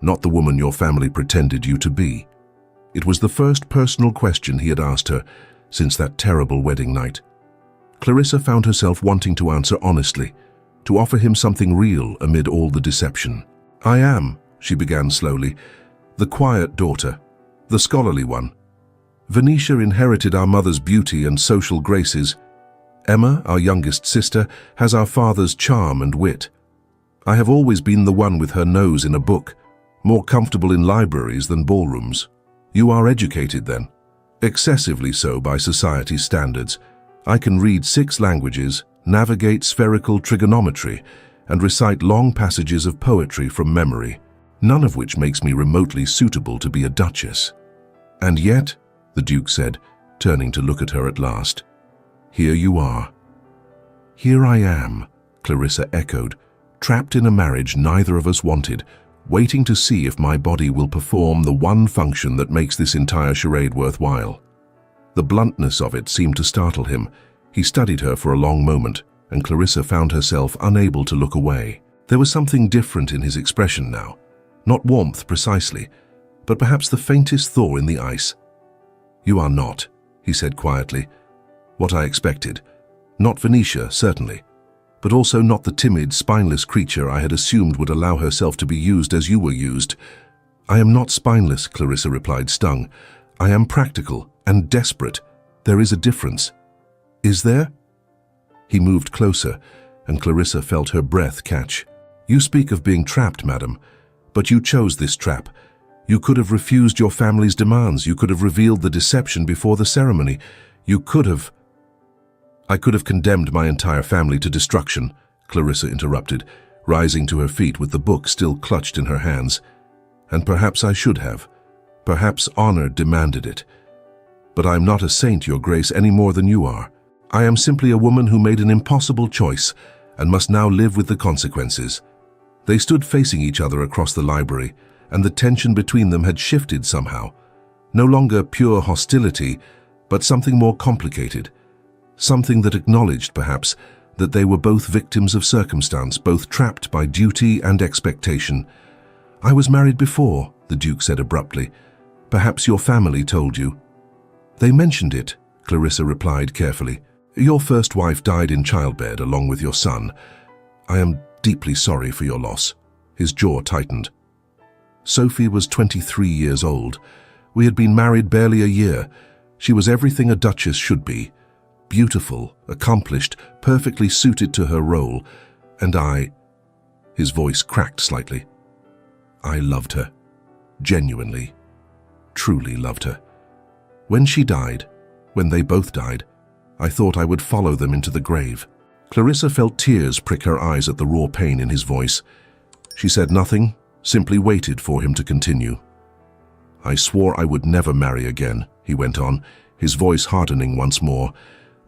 Not the woman your family pretended you to be." It was the first personal question he had asked her since that terrible wedding night. Clarissa found herself wanting to answer honestly, to offer him something real amid all the deception. "I am," she began slowly, "the quiet daughter, the scholarly one. Venetia inherited our mother's beauty and social graces. Emma, our youngest sister, has our father's charm and wit. I have always been the one with her nose in a book, more comfortable in libraries than ballrooms. You are educated then, excessively so by society's standards. I can read 6 languages, navigate spherical trigonometry, and recite long passages of poetry from memory, none of which makes me remotely suitable to be a duchess. And yet," the Duke said, turning to look at her at last, "here you are." "Here I am," Clarissa echoed, "trapped in a marriage neither of us wanted, waiting to see if my body will perform the one function that makes this entire charade worthwhile." The bluntness of it seemed to startle him. He studied her for a long moment, and Clarissa found herself unable to look away. There was something different in his expression now. Not warmth precisely, but perhaps the faintest thaw in the ice. "You are not," he said quietly. "What I expected. Not Venetia, certainly, but also not the timid, spineless creature I had assumed would allow herself to be used as you were used." "I am not spineless," Clarissa replied, stung. "I am practical and desperate. There is a difference." "Is there?" He moved closer, and Clarissa felt her breath catch. "You speak of being trapped, madam, but you chose this trap. You could have refused your family's demands. You could have revealed the deception before the ceremony. You could have—" "I could have condemned my entire family to destruction," Clarissa interrupted, rising to her feet with the book still clutched in her hands. "And perhaps I should have. Perhaps honor demanded it. But I am not a saint, Your Grace, any more than you are. I am simply a woman who made an impossible choice and must now live with the consequences." They stood facing each other across the library, and the tension between them had shifted somehow. No longer pure hostility, but something more complicated. Something that acknowledged, perhaps, that they were both victims of circumstance, both trapped by duty and expectation. "I was married before," the Duke said abruptly. "Perhaps your family told you." "They mentioned it," Clarissa replied carefully. "Your first wife died in childbed along with your son. I am deeply sorry for your loss." His jaw tightened. "Sophie was 23 years old. We had been married barely a year. She was everything a duchess should be. Beautiful, accomplished, perfectly suited to her role. And I, His voice cracked slightly. I loved her. Genuinely. Truly loved her. When she died, when they both died, I thought I would follow them into the grave. Clarissa felt tears prick her eyes at the raw pain in his voice. She said nothing, simply waited for him to continue. I swore I would never marry again, he went on, his voice hardening once more.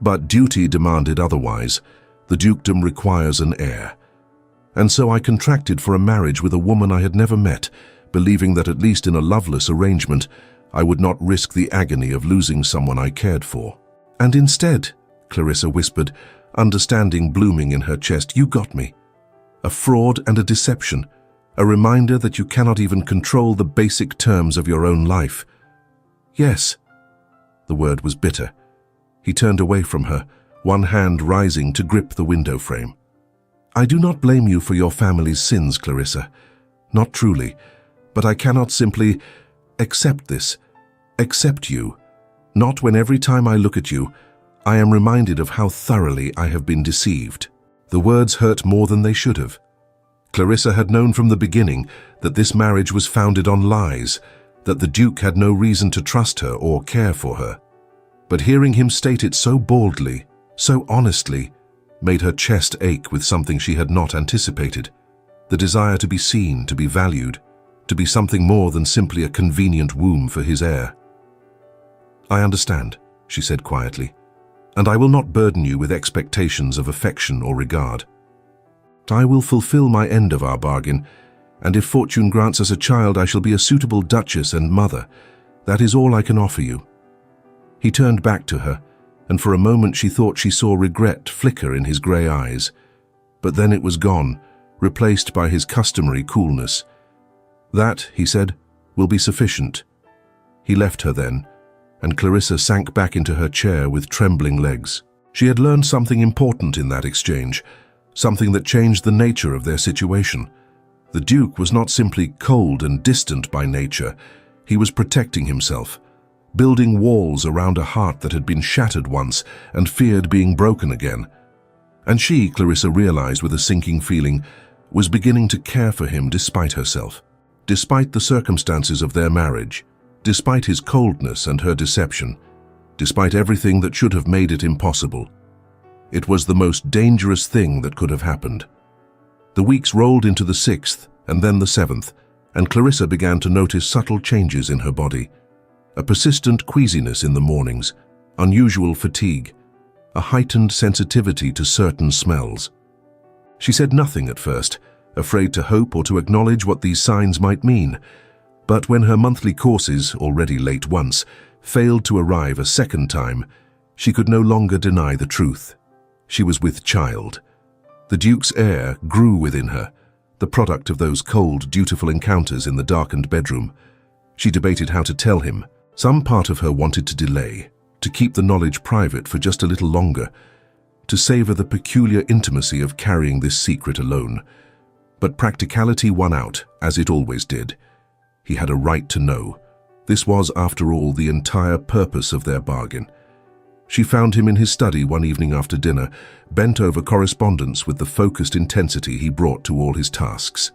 But duty demanded otherwise. The dukedom requires an heir. And so I contracted for a marriage with a woman I had never met, believing that at least in a loveless arrangement, I would not risk the agony of losing someone I cared for. And instead, Clarissa whispered, understanding blooming in her chest, you got me. A fraud and a deception, a reminder that you cannot even control the basic terms of your own life. Yes. The word was bitter. He turned away from her, one hand rising to grip the window frame. I do not blame you for your family's sins, Clarissa. Not truly. But I cannot simply accept this. Accept you. Not when every time I look at you, I am reminded of how thoroughly I have been deceived. The words hurt more than they should have. Clarissa had known from the beginning that this marriage was founded on lies, that the Duke had no reason to trust her or care for her. But hearing him state it so baldly, so honestly, made her chest ache with something she had not anticipated. The desire to be seen, to be valued, to be something more than simply a convenient womb for his heir. I understand, she said quietly, and I will not burden you with expectations of affection or regard. I will fulfill my end of our bargain, and if fortune grants us a child, I shall be a suitable duchess and mother. That is all I can offer you. He turned back to her, and for a moment she thought she saw regret flicker in his grey eyes. But then it was gone, replaced by his customary coolness. That, he said, will be sufficient. He left her then, and Clarissa sank back into her chair with trembling legs. She had learned something important in that exchange, something that changed the nature of their situation. The Duke was not simply cold and distant by nature. He was protecting himself, building walls around a heart that had been shattered once and feared being broken again. And she, Clarissa realized with a sinking feeling, was beginning to care for him despite herself, despite the circumstances of their marriage, despite his coldness and her deception, despite everything that should have made it impossible. It was the most dangerous thing that could have happened. The weeks rolled into the 6th and then the 7th, and Clarissa began to notice subtle changes in her body. A persistent queasiness in the mornings, unusual fatigue, a heightened sensitivity to certain smells. She said nothing at first, afraid to hope or to acknowledge what these signs might mean. But when her monthly courses, already late once, failed to arrive a second time, she could no longer deny the truth. She was with child. The Duke's heir grew within her, the product of those cold, dutiful encounters in the darkened bedroom. She debated how to tell him. Some part of her wanted to delay, to keep the knowledge private for just a little longer, to savor the peculiar intimacy of carrying this secret alone. But practicality won out, as it always did. He had a right to know. This was, after all, the entire purpose of their bargain. She found him in his study one evening after dinner, bent over correspondence with the focused intensity he brought to all his tasks.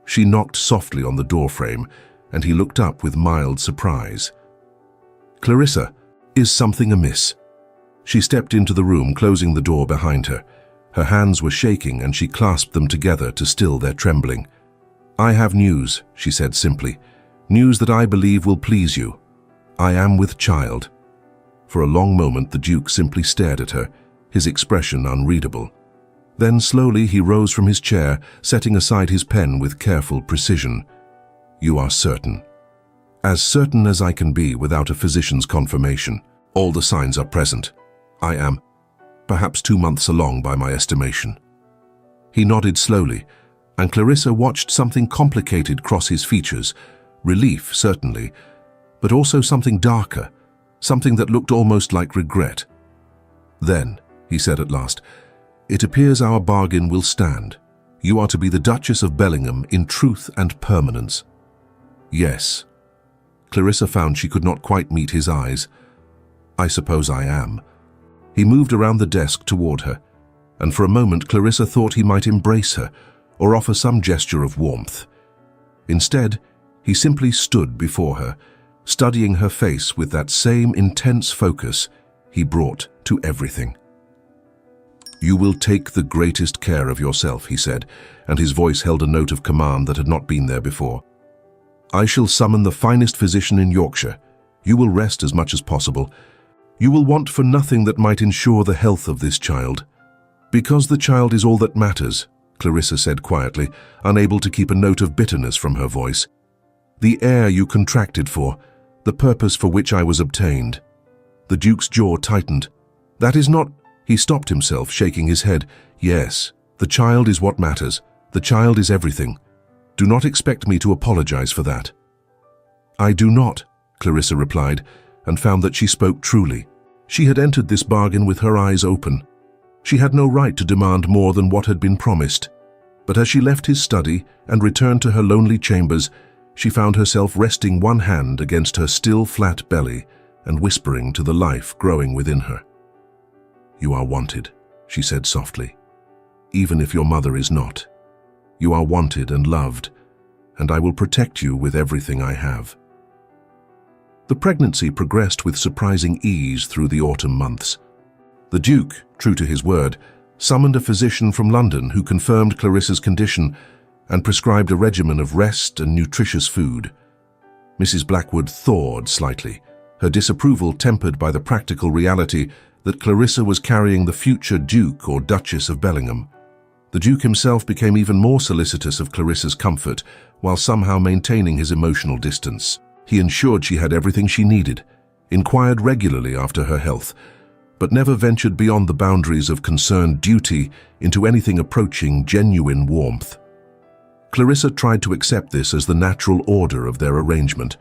She knocked softly on the doorframe, and he looked up with mild surprise. Clarissa, is something amiss? She stepped into the room, closing the door behind her. Her hands were shaking, and she clasped them together to still their trembling. I have news, she said simply. News that I believe will please you. I am with child. For a long moment the Duke simply stared at her, his expression unreadable. Then slowly he rose from his chair, setting aside his pen with careful precision. You are certain. As certain as I can be without a physician's confirmation. All the signs are present. I am, perhaps 2 months along by my estimation. He nodded slowly, and Clarissa watched something complicated cross his features. Relief, certainly, but also something darker, something that looked almost like regret. Then, he said at last, it appears our bargain will stand. You are to be the Duchess of Bellingham in truth and permanence. Yes. Clarissa found she could not quite meet his eyes. I suppose I am. He moved around the desk toward her, and for a moment Clarissa thought he might embrace her, or offer some gesture of warmth. Instead, he simply stood before her, studying her face with that same intense focus he brought to everything. "You will take the greatest care of yourself," he said, and his voice held a note of command that had not been there before. "I shall summon the finest physician in Yorkshire. You will rest as much as possible. You will want for nothing that might ensure the health of this child." "Because the child is all that matters," Clarissa said quietly, unable to keep a note of bitterness from her voice. "The heir you contracted for, the purpose for which I was obtained." The Duke's jaw tightened. "That is not—" He stopped himself, shaking his head. "Yes, the child is what matters. The child is everything. Do not expect me to apologize for that." "I do not," Clarissa replied, and found that she spoke truly. She had entered this bargain with her eyes open. She had no right to demand more than what had been promised. But as she left his study and returned to her lonely chambers, she found herself resting one hand against her still flat belly and whispering to the life growing within her. "You are wanted," she said softly, "even if your mother is not. You are wanted and loved, and I will protect you with everything I have." The pregnancy progressed with surprising ease through the autumn months. The Duke, true to his word, summoned a physician from London who confirmed Clarissa's condition and prescribed a regimen of rest and nutritious food. Mrs. Blackwood thawed slightly, her disapproval tempered by the practical reality that Clarissa was carrying the future Duke or Duchess of Bellingham. The Duke himself became even more solicitous of Clarissa's comfort, while somehow maintaining his emotional distance. He ensured she had everything she needed, inquired regularly after her health, but never ventured beyond the boundaries of concerned duty into anything approaching genuine warmth. Clarissa tried to accept this as the natural order of their arrangement.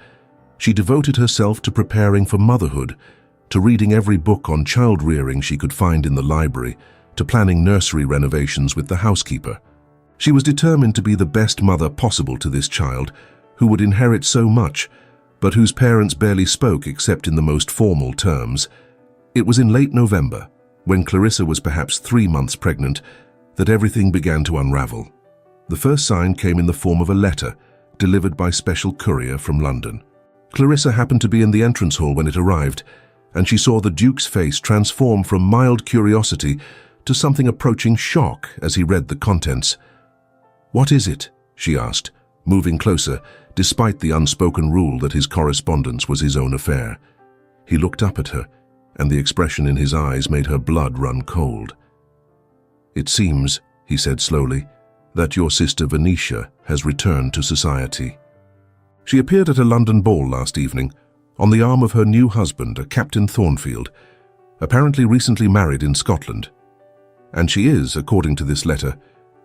She devoted herself to preparing for motherhood, to reading every book on child-rearing she could find in the library, to planning nursery renovations with the housekeeper. She was determined to be the best mother possible to this child, who would inherit so much, but whose parents barely spoke except in the most formal terms. It was in late November, when Clarissa was perhaps 3 months pregnant, that everything began to unravel. The first sign came in the form of a letter, delivered by special courier from London. Clarissa happened to be in the entrance hall when it arrived, and she saw the Duke's face transform from mild curiosity to something approaching shock as he read the contents. "What is it?" she asked, moving closer, despite the unspoken rule that his correspondence was his own affair. He looked up at her, and the expression in his eyes made her blood run cold. "It seems," he said slowly, "that your sister Venetia has returned to society. She appeared at a London ball last evening, on the arm of her new husband, a Captain Thornfield, apparently recently married in Scotland. And she is, according to this letter,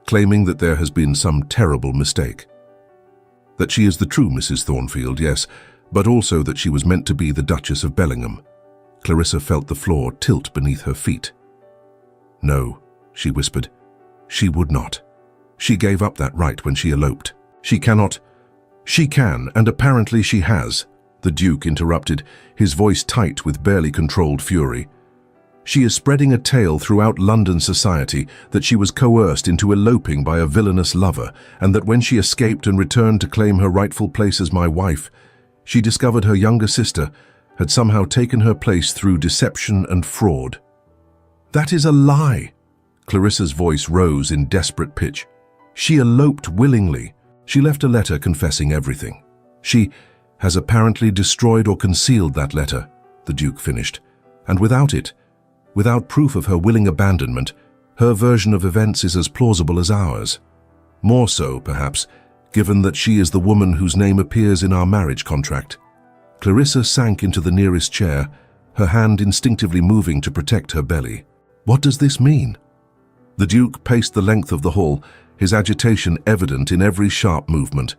claiming that there has been some terrible mistake. That she is the true Mrs. Thornfield, yes, but also that she was meant to be the Duchess of Bellingham." Clarissa felt the floor tilt beneath her feet. "No," she whispered. "She would not. She gave up that right when she eloped. She cannot—" "She can, and apparently she has," the Duke interrupted, his voice tight with barely controlled fury. "She is spreading a tale throughout London society that she was coerced into eloping by a villainous lover, and that when she escaped and returned to claim her rightful place as my wife, she discovered her younger sister had somehow taken her place through deception and fraud." "That is a lie!" Clarissa's voice rose in desperate pitch. "She eloped willingly. She left a letter confessing everything. She has apparently destroyed or concealed that letter," the Duke finished, "and without it, without proof of her willing abandonment, her version of events is as plausible as ours. More so, perhaps, given that she is the woman whose name appears in our marriage contract." Clarissa sank into the nearest chair, her hand instinctively moving to protect her belly. "What does this mean?" The Duke paced the length of the hall, his agitation evident in every sharp movement.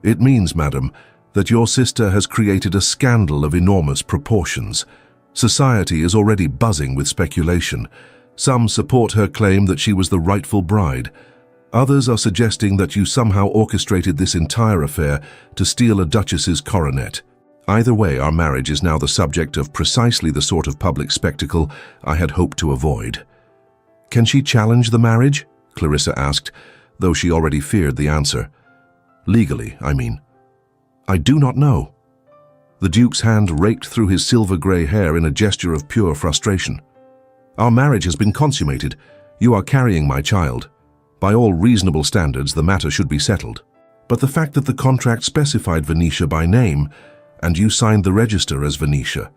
"It means, madam, that your sister has created a scandal of enormous proportions. Society is already buzzing with speculation. Some support her claim that she was the rightful bride. Others are suggesting that you somehow orchestrated this entire affair to steal a duchess's coronet. Either way, our marriage is now the subject of precisely the sort of public spectacle I had hoped to avoid." "Can she challenge the marriage?" Clarissa asked, though she already feared the answer. Legally, I mean. I do not know. The Duke's hand raked through his silver-grey hair in a gesture of pure frustration. Our marriage has been consummated. You are carrying my child. By all reasonable standards, the matter should be settled. But the fact that the contract specified Venetia by name, and you signed the register as Venetia.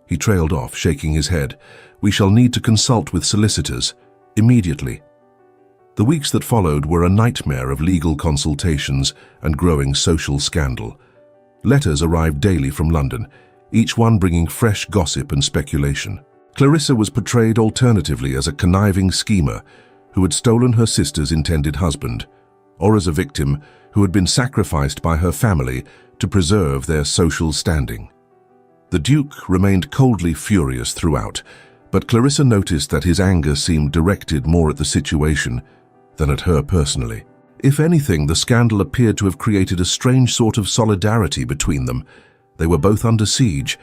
He trailed off, shaking his head. We shall need to consult with solicitors, immediately. The weeks that followed were a nightmare of legal consultations and growing social scandal. Letters arrived daily from London, each one bringing fresh gossip and speculation. Clarissa was portrayed alternatively as a conniving schemer who had stolen her sister's intended husband, or as a victim who had been sacrificed by her family to preserve their social standing. The Duke remained coldly furious throughout, but Clarissa noticed that his anger seemed directed more at the situation than at her personally. If anything, the scandal appeared to have created a strange sort of solidarity between them. They were both under siege,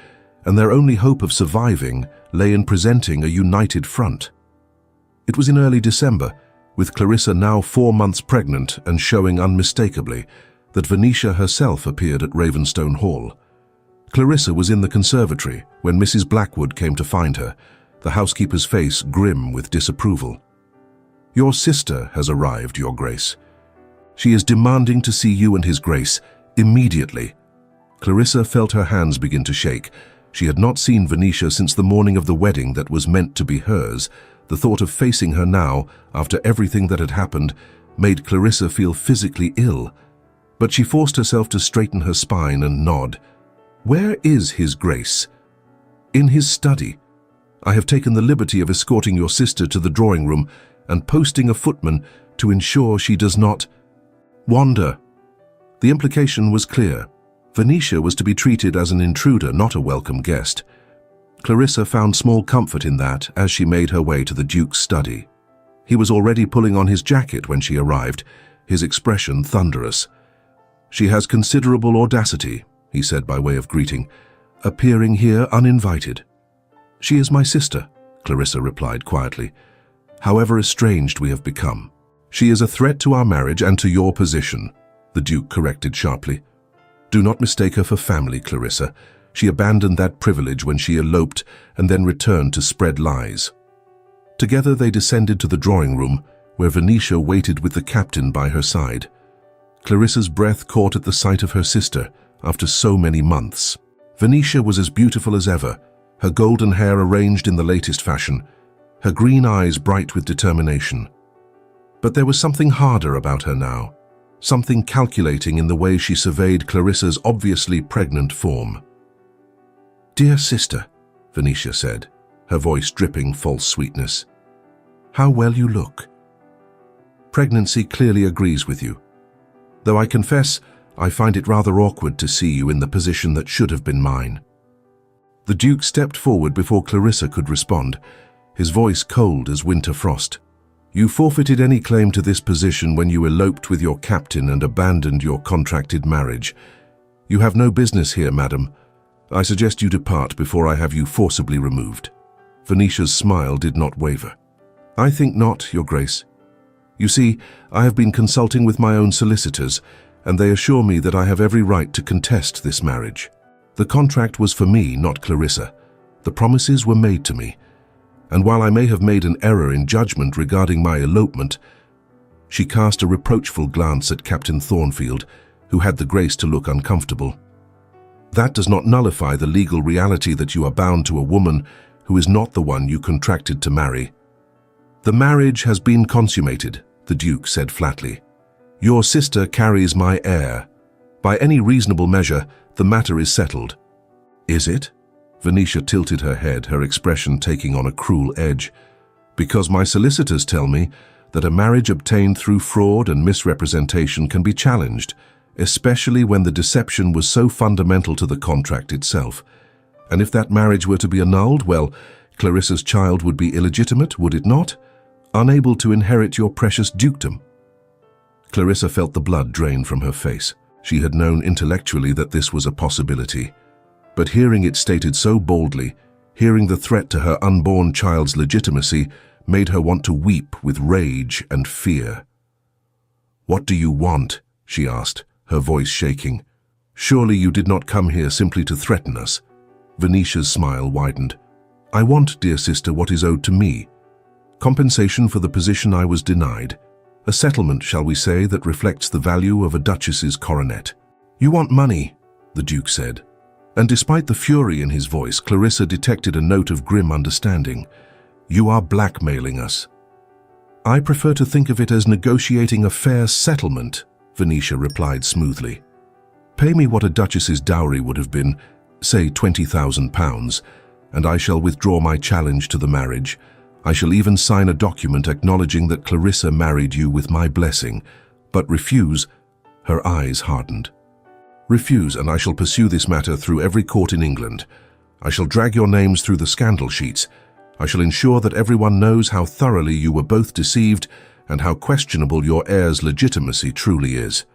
and their only hope of surviving lay in presenting a united front. It was in early December, with Clarissa now 4 months pregnant and showing unmistakably, that Venetia herself appeared at Ravenstone Hall. Clarissa was in the conservatory when Mrs. Blackwood came to find her, the housekeeper's face grim with disapproval. Your sister has arrived, Your Grace. She is demanding to see you and His Grace, immediately. Clarissa felt her hands begin to shake. She had not seen Venetia since the morning of the wedding that was meant to be hers. The thought of facing her now, after everything that had happened, made Clarissa feel physically ill. But she forced herself to straighten her spine and nod. Where is His Grace? In his study. I have taken the liberty of escorting your sister to the drawing room and posting a footman to ensure she does not wander. The implication was clear. Venetia was to be treated as an intruder, not a welcome guest. Clarissa found small comfort in that as she made her way to the Duke's study. He was already pulling on his jacket when she arrived, his expression thunderous. She has considerable audacity, he said by way of greeting, appearing here uninvited. She is my sister, Clarissa replied quietly. However estranged we have become. She is a threat to our marriage and to your position, the Duke corrected sharply. Do not mistake her for family, Clarissa. She abandoned that privilege when she eloped and then returned to spread lies. Together they descended to the drawing room, where Venetia waited with the captain by her side. Clarissa's breath caught at the sight of her sister after so many months. Venetia was as beautiful as ever, her golden hair arranged in the latest fashion, her green eyes bright with determination. But there was something harder about her now, something calculating in the way she surveyed Clarissa's obviously pregnant form. Dear sister, Venetia said, her voice dripping false sweetness. How well you look. Pregnancy clearly agrees with you. Though I confess, I find it rather awkward to see you in the position that should have been mine. The Duke stepped forward before Clarissa could respond, his voice cold as winter frost. You forfeited any claim to this position when you eloped with your captain and abandoned your contracted marriage. You have no business here, madam. I suggest you depart before I have you forcibly removed. Venetia's smile did not waver. I think not, Your Grace. You see, I have been consulting with my own solicitors, and they assure me that I have every right to contest this marriage. The contract was for me, not Clarissa. The promises were made to me. And while I may have made an error in judgment regarding my elopement, she cast a reproachful glance at Captain Thornfield, who had the grace to look uncomfortable. That does not nullify the legal reality that you are bound to a woman who is not the one you contracted to marry. The marriage has been consummated, the Duke said flatly. Your sister carries my heir. By any reasonable measure, the matter is settled. Is it? Venetia tilted her head, her expression taking on a cruel edge. Because my solicitors tell me that a marriage obtained through fraud and misrepresentation can be challenged, especially when the deception was so fundamental to the contract itself. And if that marriage were to be annulled, well, Clarissa's child would be illegitimate, would it not? Unable to inherit your precious dukedom. Clarissa felt the blood drain from her face. She had known intellectually that this was a possibility. But hearing it stated so boldly, hearing the threat to her unborn child's legitimacy, made her want to weep with rage and fear. "What do you want?" she asked, her voice shaking. "Surely you did not come here simply to threaten us." Venetia's smile widened. "I want, dear sister, what is owed to me. Compensation for the position I was denied. A settlement, shall we say, that reflects the value of a duchess's coronet." "You want money," the Duke said. And despite the fury in his voice, Clarissa detected a note of grim understanding. "You are blackmailing us." "I prefer to think of it as negotiating a fair settlement," Venetia replied smoothly. "Pay me what a duchess's dowry would have been, say £20,000, and I shall withdraw my challenge to the marriage. I shall even sign a document acknowledging that Clarissa married you with my blessing. But refuse." Her eyes hardened. "Refuse, and I shall pursue this matter through every court in England. I shall drag your names through the scandal sheets. I shall ensure that everyone knows how thoroughly you were both deceived and how questionable your heir's legitimacy truly is."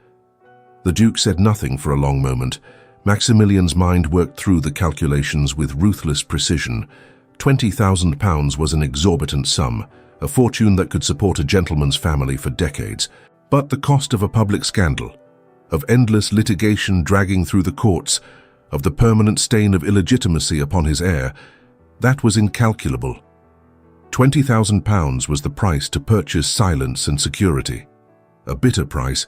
The Duke said nothing for a long moment. Maximilian's mind worked through the calculations with ruthless precision. £20,000 was an exorbitant sum, a fortune that could support a gentleman's family for decades. But the cost of a public scandal, of endless litigation dragging through the courts, of the permanent stain of illegitimacy upon his heir, that was incalculable. £20,000 was the price to purchase silence and security. A bitter price,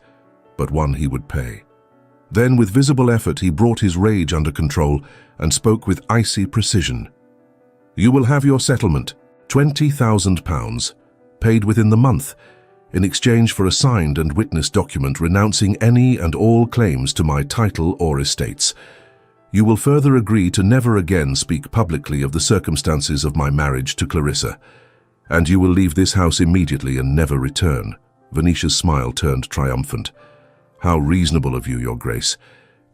but one he would pay. Then, with visible effort, he brought his rage under control and spoke with icy precision. "You will have your settlement, £20,000, paid within the month, in exchange for a signed and witnessed document renouncing any and all claims to my title or estates. You will further agree to never again speak publicly of the circumstances of my marriage to Clarissa, and you will leave this house immediately and never return." Venetia's smile turned triumphant. "How reasonable of you, Your Grace.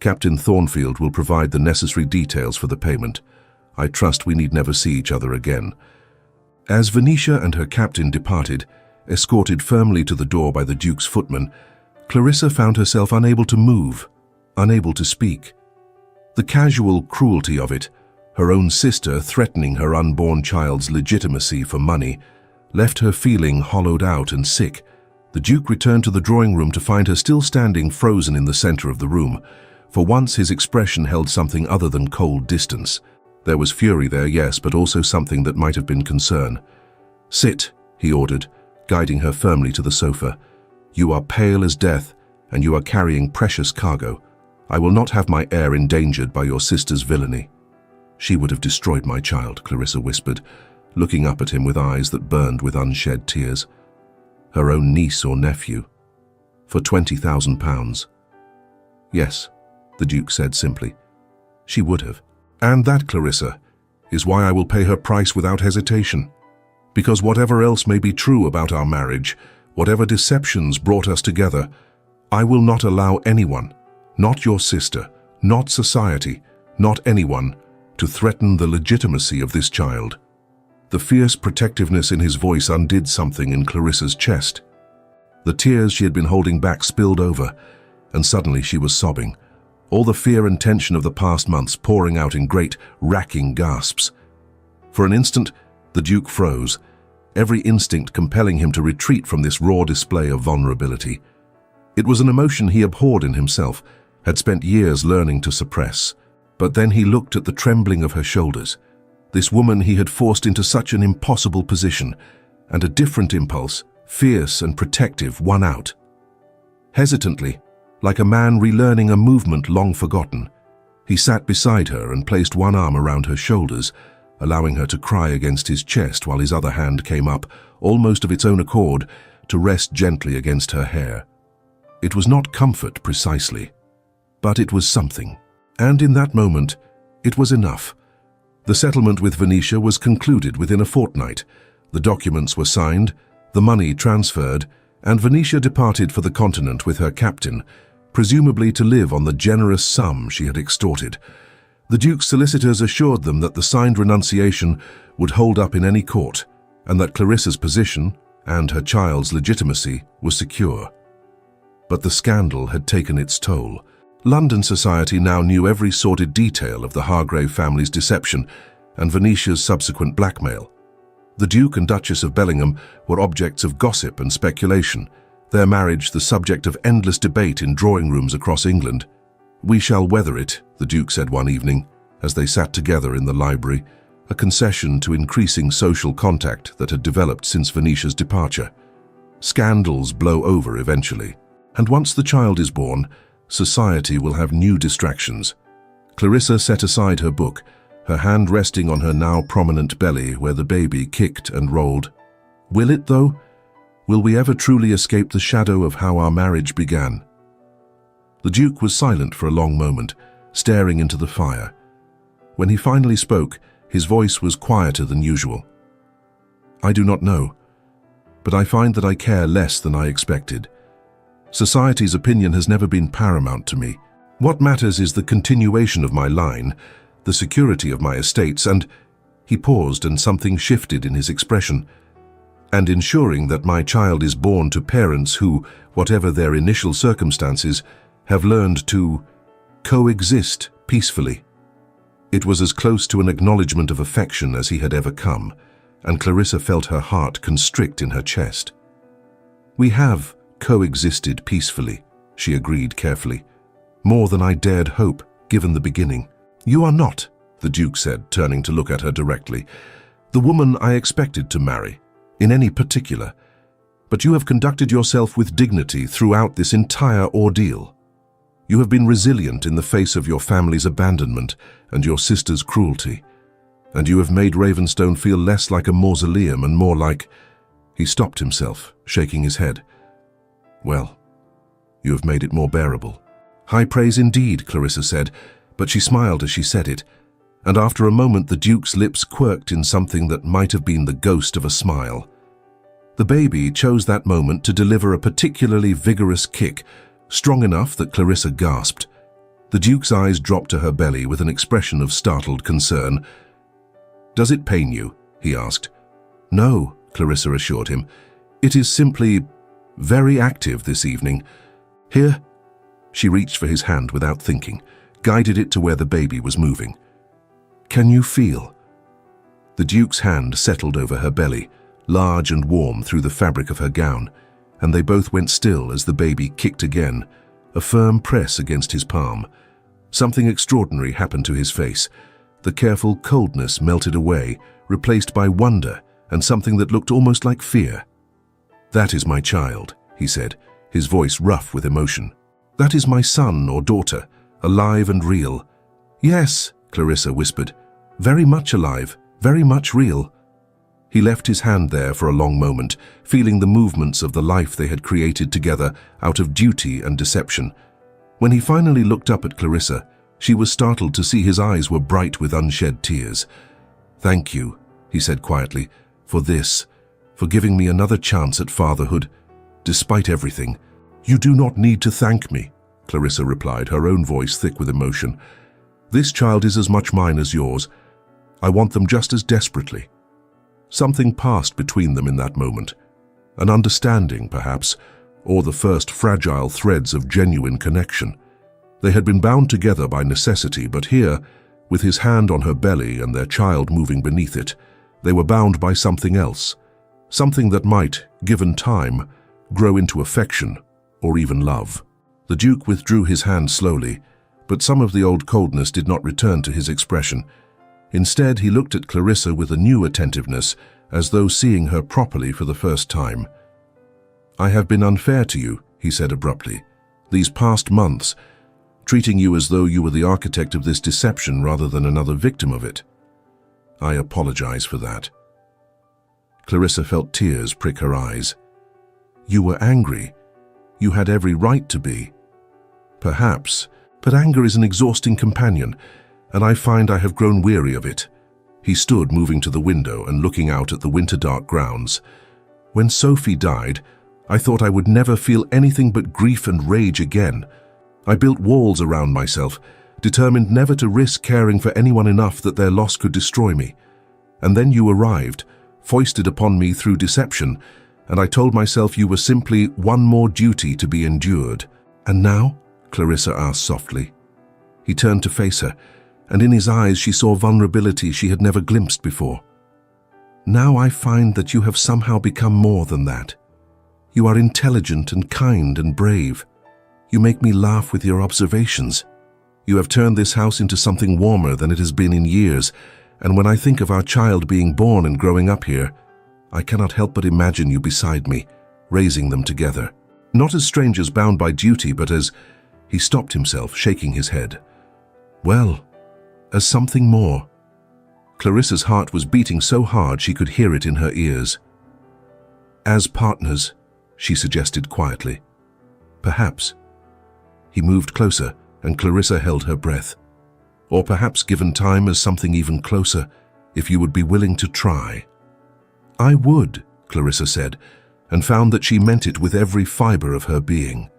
Captain Thornfield will provide the necessary details for the payment. I trust we need never see each other again." As Venetia and her captain departed, escorted firmly to the door by the Duke's footman, Clarissa found herself unable to move, unable to speak. The casual cruelty of it, her own sister threatening her unborn child's legitimacy for money, left her feeling hollowed out and sick. The Duke returned to the drawing room to find her still standing frozen in the center of the room. For once his expression held something other than cold distance. There was fury there, yes, but also something that might have been concern. "Sit," he ordered, guiding her firmly to the sofa. "You are pale as death, and you are carrying precious cargo. I will not have my heir endangered by your sister's villainy." "She would have destroyed my child," Clarissa whispered, looking up at him with eyes that burned with unshed tears. "Her own niece or nephew. For £20,000. "Yes," the Duke said simply. "She would have. And that, Clarissa, is why I will pay her price without hesitation. Because whatever else may be true about our marriage, whatever deceptions brought us together, I will not allow anyone, not your sister, not society, not anyone, to threaten the legitimacy of this child." The fierce protectiveness in his voice undid something in Clarissa's chest. The tears she had been holding back spilled over, and suddenly she was sobbing, all the fear and tension of the past months pouring out in great, racking gasps. For an instant, the Duke froze, every instinct compelling him to retreat from this raw display of vulnerability. It was an emotion he abhorred in himself, had spent years learning to suppress. But then he looked at the trembling of her shoulders, this woman he had forced into such an impossible position, and a different impulse, fierce and protective, won out. Hesitantly, like a man relearning a movement long forgotten, he sat beside her and placed one arm around her shoulders, allowing her to cry against his chest while his other hand came up, almost of its own accord, to rest gently against her hair. It was not comfort precisely, but it was something. And in that moment, it was enough. The settlement with Venetia was concluded within a fortnight. The documents were signed, the money transferred, and Venetia departed for the continent with her captain, presumably to live on the generous sum she had extorted. The Duke's solicitors assured them that the signed renunciation would hold up in any court, and that Clarissa's position and her child's legitimacy was secure. But the scandal had taken its toll. London society now knew every sordid detail of the Hargrave family's deception and Venetia's subsequent blackmail. The Duke and Duchess of Bellingham were objects of gossip and speculation. their marriage the subject of endless debate in drawing rooms across England. "We shall weather it," the Duke said one evening, as they sat together in the library, a concession to increasing social contact that had developed since Venetia's departure. "Scandals blow over eventually, and once the child is born, society will have new distractions." Clarissa set aside her book, her hand resting on her now prominent belly where the baby kicked and rolled. "Will it, though? Will we ever truly escape the shadow of how our marriage began?" The Duke was silent for a long moment, staring into the fire. When he finally spoke, his voice was quieter than usual. "I do not know, but I find that I care less than I expected. Society's opinion has never been paramount to me. What matters is the continuation of my line, the security of my estates, and—" He paused and something shifted in his expression. "And ensuring that my child is born to parents who, whatever their initial circumstances, have learned to coexist peacefully." It was as close to an acknowledgement of affection as he had ever come, and Clarissa felt her heart constrict in her chest. "We have coexisted peacefully," she agreed carefully. "More than I dared hope, given the beginning." "You are not," the Duke said, turning to look at her directly, "the woman I expected to marry, in any particular. But you have conducted yourself with dignity throughout this entire ordeal. You have been resilient in the face of your family's abandonment and your sister's cruelty. And you have made Ravenstone feel less like a mausoleum and more like—" He stopped himself, shaking his head. "Well, you have made it more bearable." "High praise indeed," Clarissa said, but she smiled as she said it, and after a moment the Duke's lips quirked in something that might have been the ghost of a smile. The baby chose that moment to deliver a particularly vigorous kick, strong enough that Clarissa gasped. The Duke's eyes dropped to her belly with an expression of startled concern. "Does it pain you?" he asked. "No," Clarissa assured him. "It is simply very active this evening. Here." She reached for his hand without thinking, guided it to where the baby was moving. "Can you feel?" The Duke's hand settled over her belly, large and warm through the fabric of her gown, and they both went still as the baby kicked again, a firm press against his palm. Something extraordinary happened to his face. The careful coldness melted away, replaced by wonder and something that looked almost like fear. "That is my child," he said, his voice rough with emotion. "That is my son or daughter, alive and real." "Yes," Clarissa whispered. "Very much alive, very much real." He left his hand there for a long moment, feeling the movements of the life they had created together out of duty and deception. When he finally looked up at Clarissa, she was startled to see his eyes were bright with unshed tears. "Thank you," he said quietly, "for this, for giving me another chance at fatherhood, despite everything." "You do not need to thank me," Clarissa replied, her own voice thick with emotion. "This child is as much mine as yours. I want them just as desperately." Something passed between them in that moment. An understanding, perhaps, or the first fragile threads of genuine connection. They had been bound together by necessity, but here, with his hand on her belly and their child moving beneath it, they were bound by something else, something that might, given time, grow into affection or even love. The Duke withdrew his hand slowly, but some of the old coldness did not return to his expression. Instead, he looked at Clarissa with a new attentiveness, as though seeing her properly for the first time. "I have been unfair to you," he said abruptly, "these past months, treating you as though you were the architect of this deception rather than another victim of it. I apologize for that." Clarissa felt tears prick her eyes. "You were angry. You had every right to be." "Perhaps, but anger is an exhausting companion, and I find I have grown weary of it." He stood, moving to the window and looking out at the winter-dark grounds. "When Sophie died, I thought I would never feel anything but grief and rage again. I built walls around myself, determined never to risk caring for anyone enough that their loss could destroy me. And then you arrived, foisted upon me through deception, and I told myself you were simply one more duty to be endured." "And now?" Clarissa asked softly. He turned to face her, and in his eyes she saw vulnerability she had never glimpsed before. "Now I find that you have somehow become more than that. You are intelligent and kind and brave. You make me laugh with your observations. You have turned this house into something warmer than it has been in years, and when I think of our child being born and growing up here, I cannot help but imagine you beside me, raising them together. Not as strangers bound by duty, but as—" He stopped himself, shaking his head. "Well, as something more." Clarissa's heart was beating so hard she could hear it in her ears. "As partners," she suggested quietly. "Perhaps." He moved closer, and Clarissa held her breath. "Or perhaps given time as something even closer, if you would be willing to try." "I would," Clarissa said, and found that she meant it with every fiber of her being.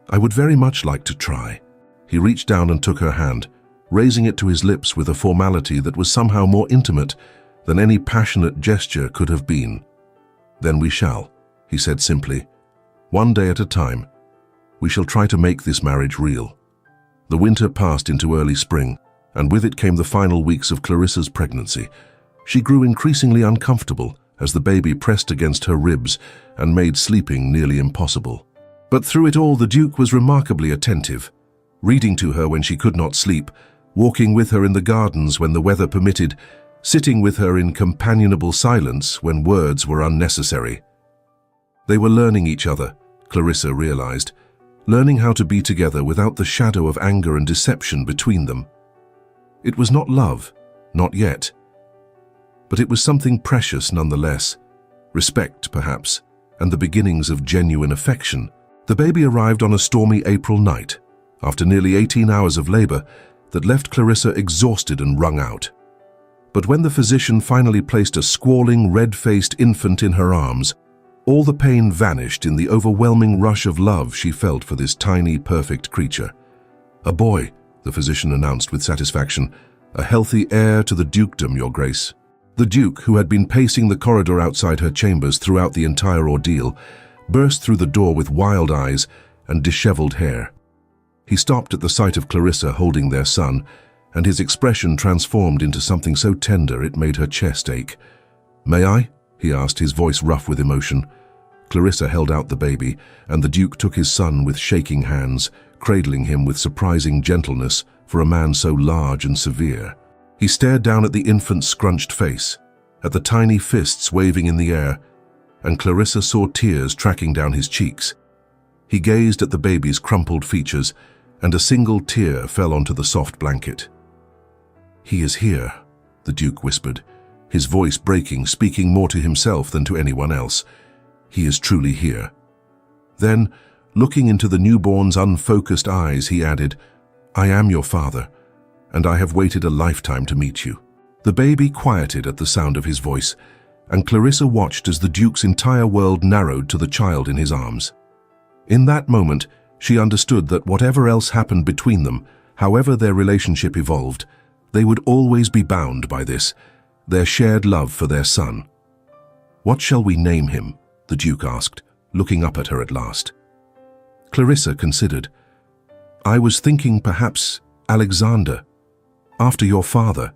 "I would very much like to try." He reached down and took her hand, raising it to his lips with a formality that was somehow more intimate than any passionate gesture could have been. "Then we shall," he said simply. "One day at a time. We shall try to make this marriage real." The winter passed into early spring, and with it came the final weeks of Clarissa's pregnancy. She grew increasingly uncomfortable as the baby pressed against her ribs and made sleeping nearly impossible. But through it all, the Duke was remarkably attentive, reading to her when she could not sleep, walking with her in the gardens when the weather permitted, sitting with her in companionable silence when words were unnecessary. They were learning each other, Clarissa realized, learning how to be together without the shadow of anger and deception between them. It was not love, not yet. But it was something precious nonetheless. Respect, perhaps, and the beginnings of genuine affection. The baby arrived on a stormy April night, after nearly 18 hours of labor that left Clarissa exhausted and wrung out. But when the physician finally placed a squalling, red-faced infant in her arms, all the pain vanished in the overwhelming rush of love she felt for this tiny, perfect creature. "A boy," the physician announced with satisfaction. "A healthy heir to the dukedom, Your Grace." The Duke, who had been pacing the corridor outside her chambers throughout the entire ordeal, burst through the door with wild eyes and disheveled hair. He stopped at the sight of Clarissa holding their son, and his expression transformed into something so tender it made her chest ache. "May I?" he asked, his voice rough with emotion. Clarissa held out the baby, and the Duke took his son with shaking hands, cradling him with surprising gentleness for a man so large and severe. He stared down at the infant's scrunched face, at the tiny fists waving in the air, and Clarissa saw tears tracking down his cheeks. He gazed at the baby's crumpled features, and a single tear fell onto the soft blanket. "He is here," the Duke whispered, his voice breaking, speaking more to himself than to anyone else. "He is truly here." Then, looking into the newborn's unfocused eyes, he added, "I am your father, and I have waited a lifetime to meet you." The baby quieted at the sound of his voice, and Clarissa watched as the Duke's entire world narrowed to the child in his arms. In that moment, she understood that whatever else happened between them, however their relationship evolved, they would always be bound by this, their shared love for their son. "What shall we name him?" the Duke asked, looking up at her at last. Clarissa considered. "I was thinking perhaps Alexander, after your father."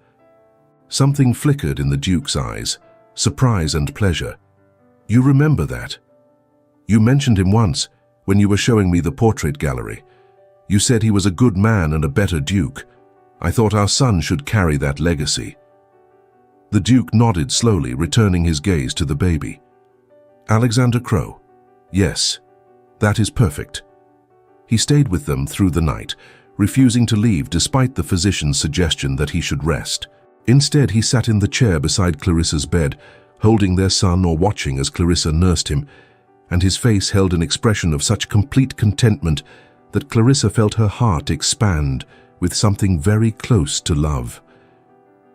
Something flickered in the Duke's eyes, surprise and pleasure. "You remember that? You mentioned him once, when you were showing me the portrait gallery. You said he was a good man and a better Duke. I thought our son should carry that legacy." The Duke nodded slowly, returning his gaze to the baby. "Alexander Crowe. Yes, that is perfect." He stayed with them through the night, refusing to leave despite the physician's suggestion that he should rest. Instead, he sat in the chair beside Clarissa's bed, holding their son or watching as Clarissa nursed him, and his face held an expression of such complete contentment that Clarissa felt her heart expand with something very close to love.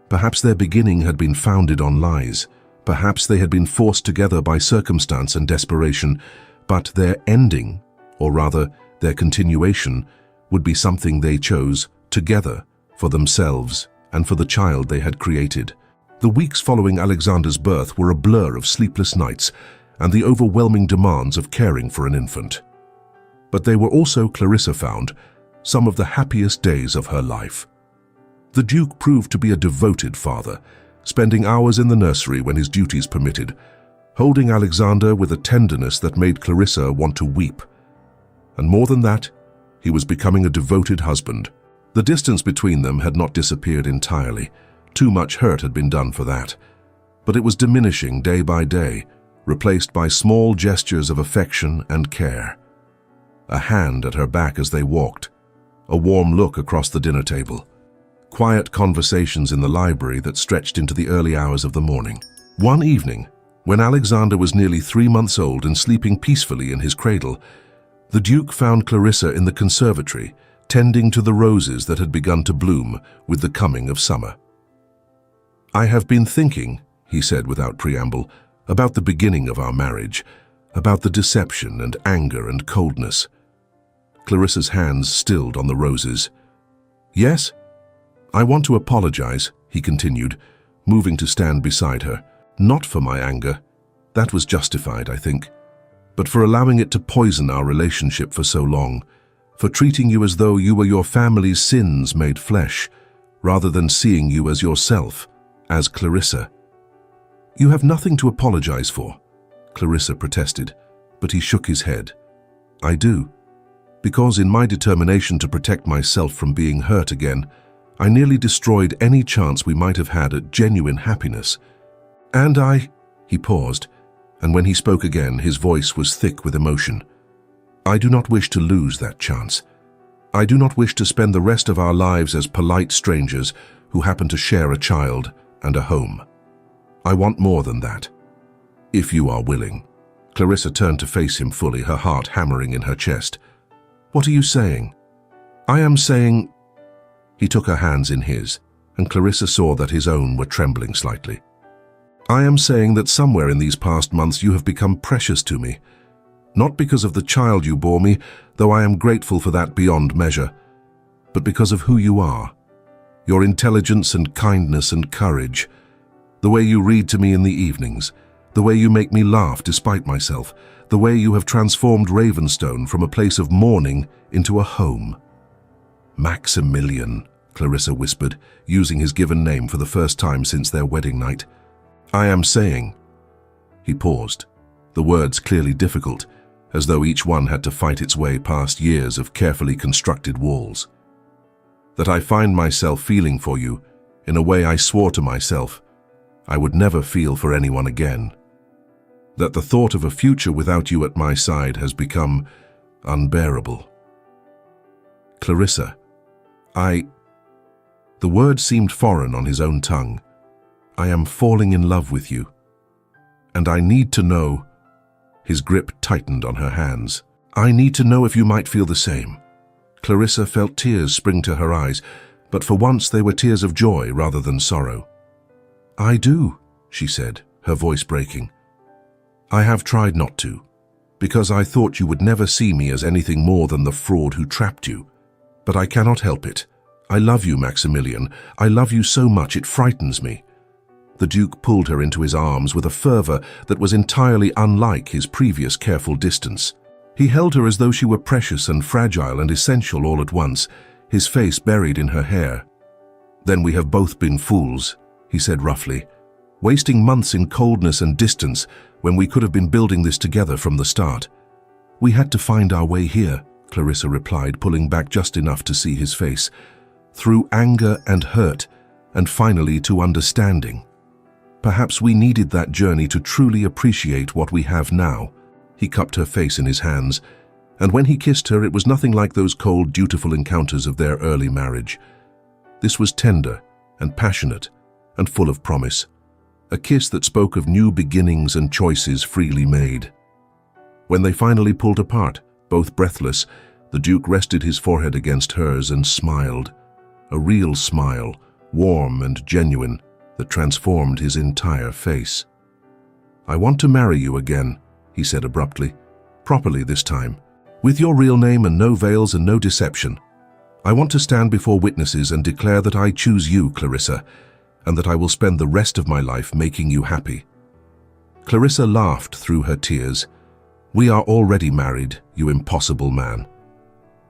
Perhaps their beginning had been founded on lies. Perhaps they had been forced together by circumstance and desperation, but their ending, or rather their continuation, would be something they chose together for themselves and for the child they had created. The weeks following Alexander's birth were a blur of sleepless nights and the overwhelming demands of caring for an infant. But they were also, Clarissa found, some of the happiest days of her life. The Duke proved to be a devoted father, spending hours in the nursery when his duties permitted, holding Alexander with a tenderness that made Clarissa want to weep. And more than that, he was becoming a devoted husband. The distance between them had not disappeared entirely. Too much hurt had been done for that. But it was diminishing day by day, replaced by small gestures of affection and care. A hand at her back as they walked, a warm look across the dinner table, quiet conversations in the library that stretched into the early hours of the morning. One evening, when Alexander was nearly 3 months old and sleeping peacefully in his cradle, the Duke found Clarissa in the conservatory, tending to the roses that had begun to bloom with the coming of summer. "I have been thinking," he said without preamble, "about the beginning of our marriage, about the deception and anger and coldness." Clarissa's hands stilled on the roses. "Yes? I want to apologize," he continued, moving to stand beside her. "Not for my anger. That was justified, I think. But for allowing it to poison our relationship for so long, for treating you as though you were your family's sins made flesh, rather than seeing you as yourself, as Clarissa." "You have nothing to apologize for," Clarissa protested, but he shook his head. "I do. Because in my determination to protect myself from being hurt again, I nearly destroyed any chance we might have had at genuine happiness. And he paused, and when he spoke again, his voice was thick with emotion. "I do not wish to lose that chance. I do not wish to spend the rest of our lives as polite strangers who happen to share a child and a home. I want more than that. If you are willing." Clarissa turned to face him fully, her heart hammering in her chest. "What are you saying?" "I am saying—" He took her hands in his, and Clarissa saw that his own were trembling slightly. "I am saying that somewhere in these past months you have become precious to me. Not because of the child you bore me, though I am grateful for that beyond measure, but because of who you are. Your intelligence and kindness and courage, the way you read to me in the evenings, the way you make me laugh despite myself, the way you have transformed Ravenstone from a place of mourning into a home." "Maximilian," Clarissa whispered, using his given name for the first time since their wedding night. "I am saying—" He paused, the words clearly difficult, as though each one had to fight its way past years of carefully constructed walls. "That I find myself feeling for you in a way I swore to myself I would never feel for anyone again. That the thought of a future without you at my side has become unbearable." "Clarissa, The word seemed foreign on his own tongue. "I am falling in love with you. And I need to know—" His grip tightened on her hands. "I need to know if you might feel the same." Clarissa felt tears spring to her eyes, but for once they were tears of joy rather than sorrow. "I do," she said, her voice breaking. "I have tried not to, because I thought you would never see me as anything more than the fraud who trapped you. But I cannot help it. I love you, Maximilian. I love you so much it frightens me." The Duke pulled her into his arms with a fervor that was entirely unlike his previous careful distance. He held her as though she were precious and fragile and essential all at once, his face buried in her hair. "Then we have both been fools," he said roughly, "wasting months in coldness and distance when we could have been building this together from the start." "We had to find our way here," Clarissa replied, pulling back just enough to see his face. "Through anger and hurt, and finally to understanding. Perhaps we needed that journey to truly appreciate what we have now." He cupped her face in his hands, and when he kissed her it was nothing like those cold, dutiful encounters of their early marriage. This was tender and passionate and full of promise, a kiss that spoke of new beginnings and choices freely made. When they finally pulled apart, both breathless, the Duke rested his forehead against hers and smiled. A real smile, warm and genuine, that transformed his entire face. "I want to marry you again," he said abruptly. "Properly this time. With your real name and no veils and no deception. I want to stand before witnesses and declare that I choose you, Clarissa, and that I will spend the rest of my life making you happy." Clarissa laughed through her tears. "We are already married, you impossible man."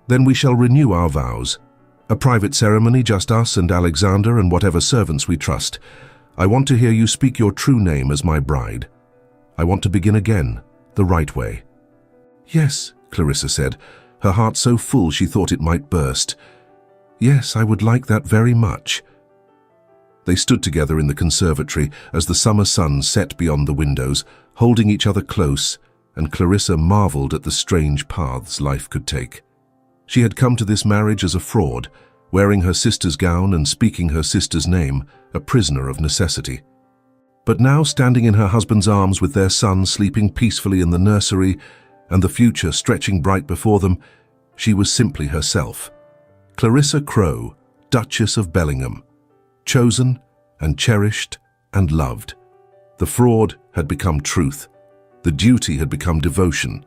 "Then we shall renew our vows. A private ceremony, just us and Alexander and whatever servants we trust. I want to hear you speak your true name as my bride. I want to begin again, the right way." "Yes," Clarissa said, her heart so full she thought it might burst. "Yes, I would like that very much." They stood together in the conservatory as the summer sun set beyond the windows, holding each other close, and Clarissa marveled at the strange paths life could take. She had come to this marriage as a fraud, wearing her sister's gown and speaking her sister's name, a prisoner of necessity. But now, standing in her husband's arms with their son sleeping peacefully in the nursery and the future stretching bright before them, she was simply herself. Clarissa Crowe, Duchess of Bellingham, chosen and cherished and loved. The fraud had become truth, the duty had become devotion,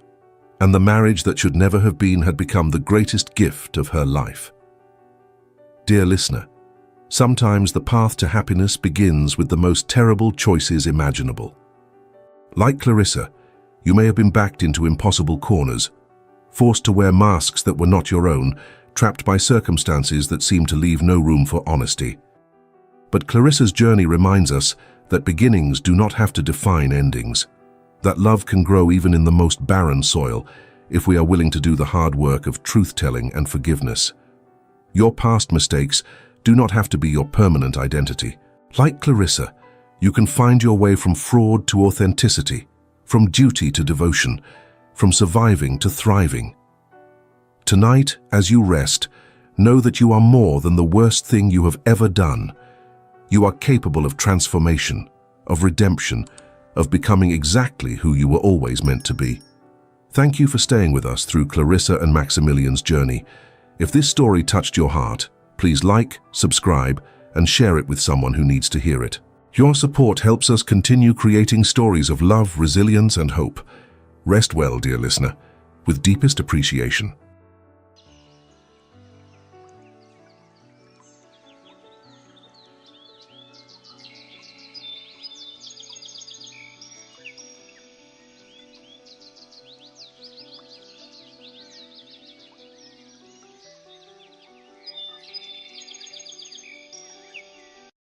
and the marriage that should never have been had become the greatest gift of her life. Dear listener, sometimes the path to happiness begins with the most terrible choices imaginable. Like Clarissa, you may have been backed into impossible corners, forced to wear masks that were not your own, trapped by circumstances that seemed to leave no room for honesty. But Clarissa's journey reminds us that beginnings do not have to define endings, that love can grow even in the most barren soil if we are willing to do the hard work of truth-telling and forgiveness. Your past mistakes do not have to be your permanent identity. Like Clarissa, you can find your way from fraud to authenticity, from duty to devotion, from surviving to thriving. Tonight, as you rest, know that you are more than the worst thing you have ever done. You are capable of transformation, of redemption, of becoming exactly who you were always meant to be. Thank you for staying with us through Clarissa and Maximilian's journey. If this story touched your heart, please like, subscribe, and share it with someone who needs to hear it. Your support helps us continue creating stories of love, resilience, and hope. Rest well, dear listener, with deepest appreciation.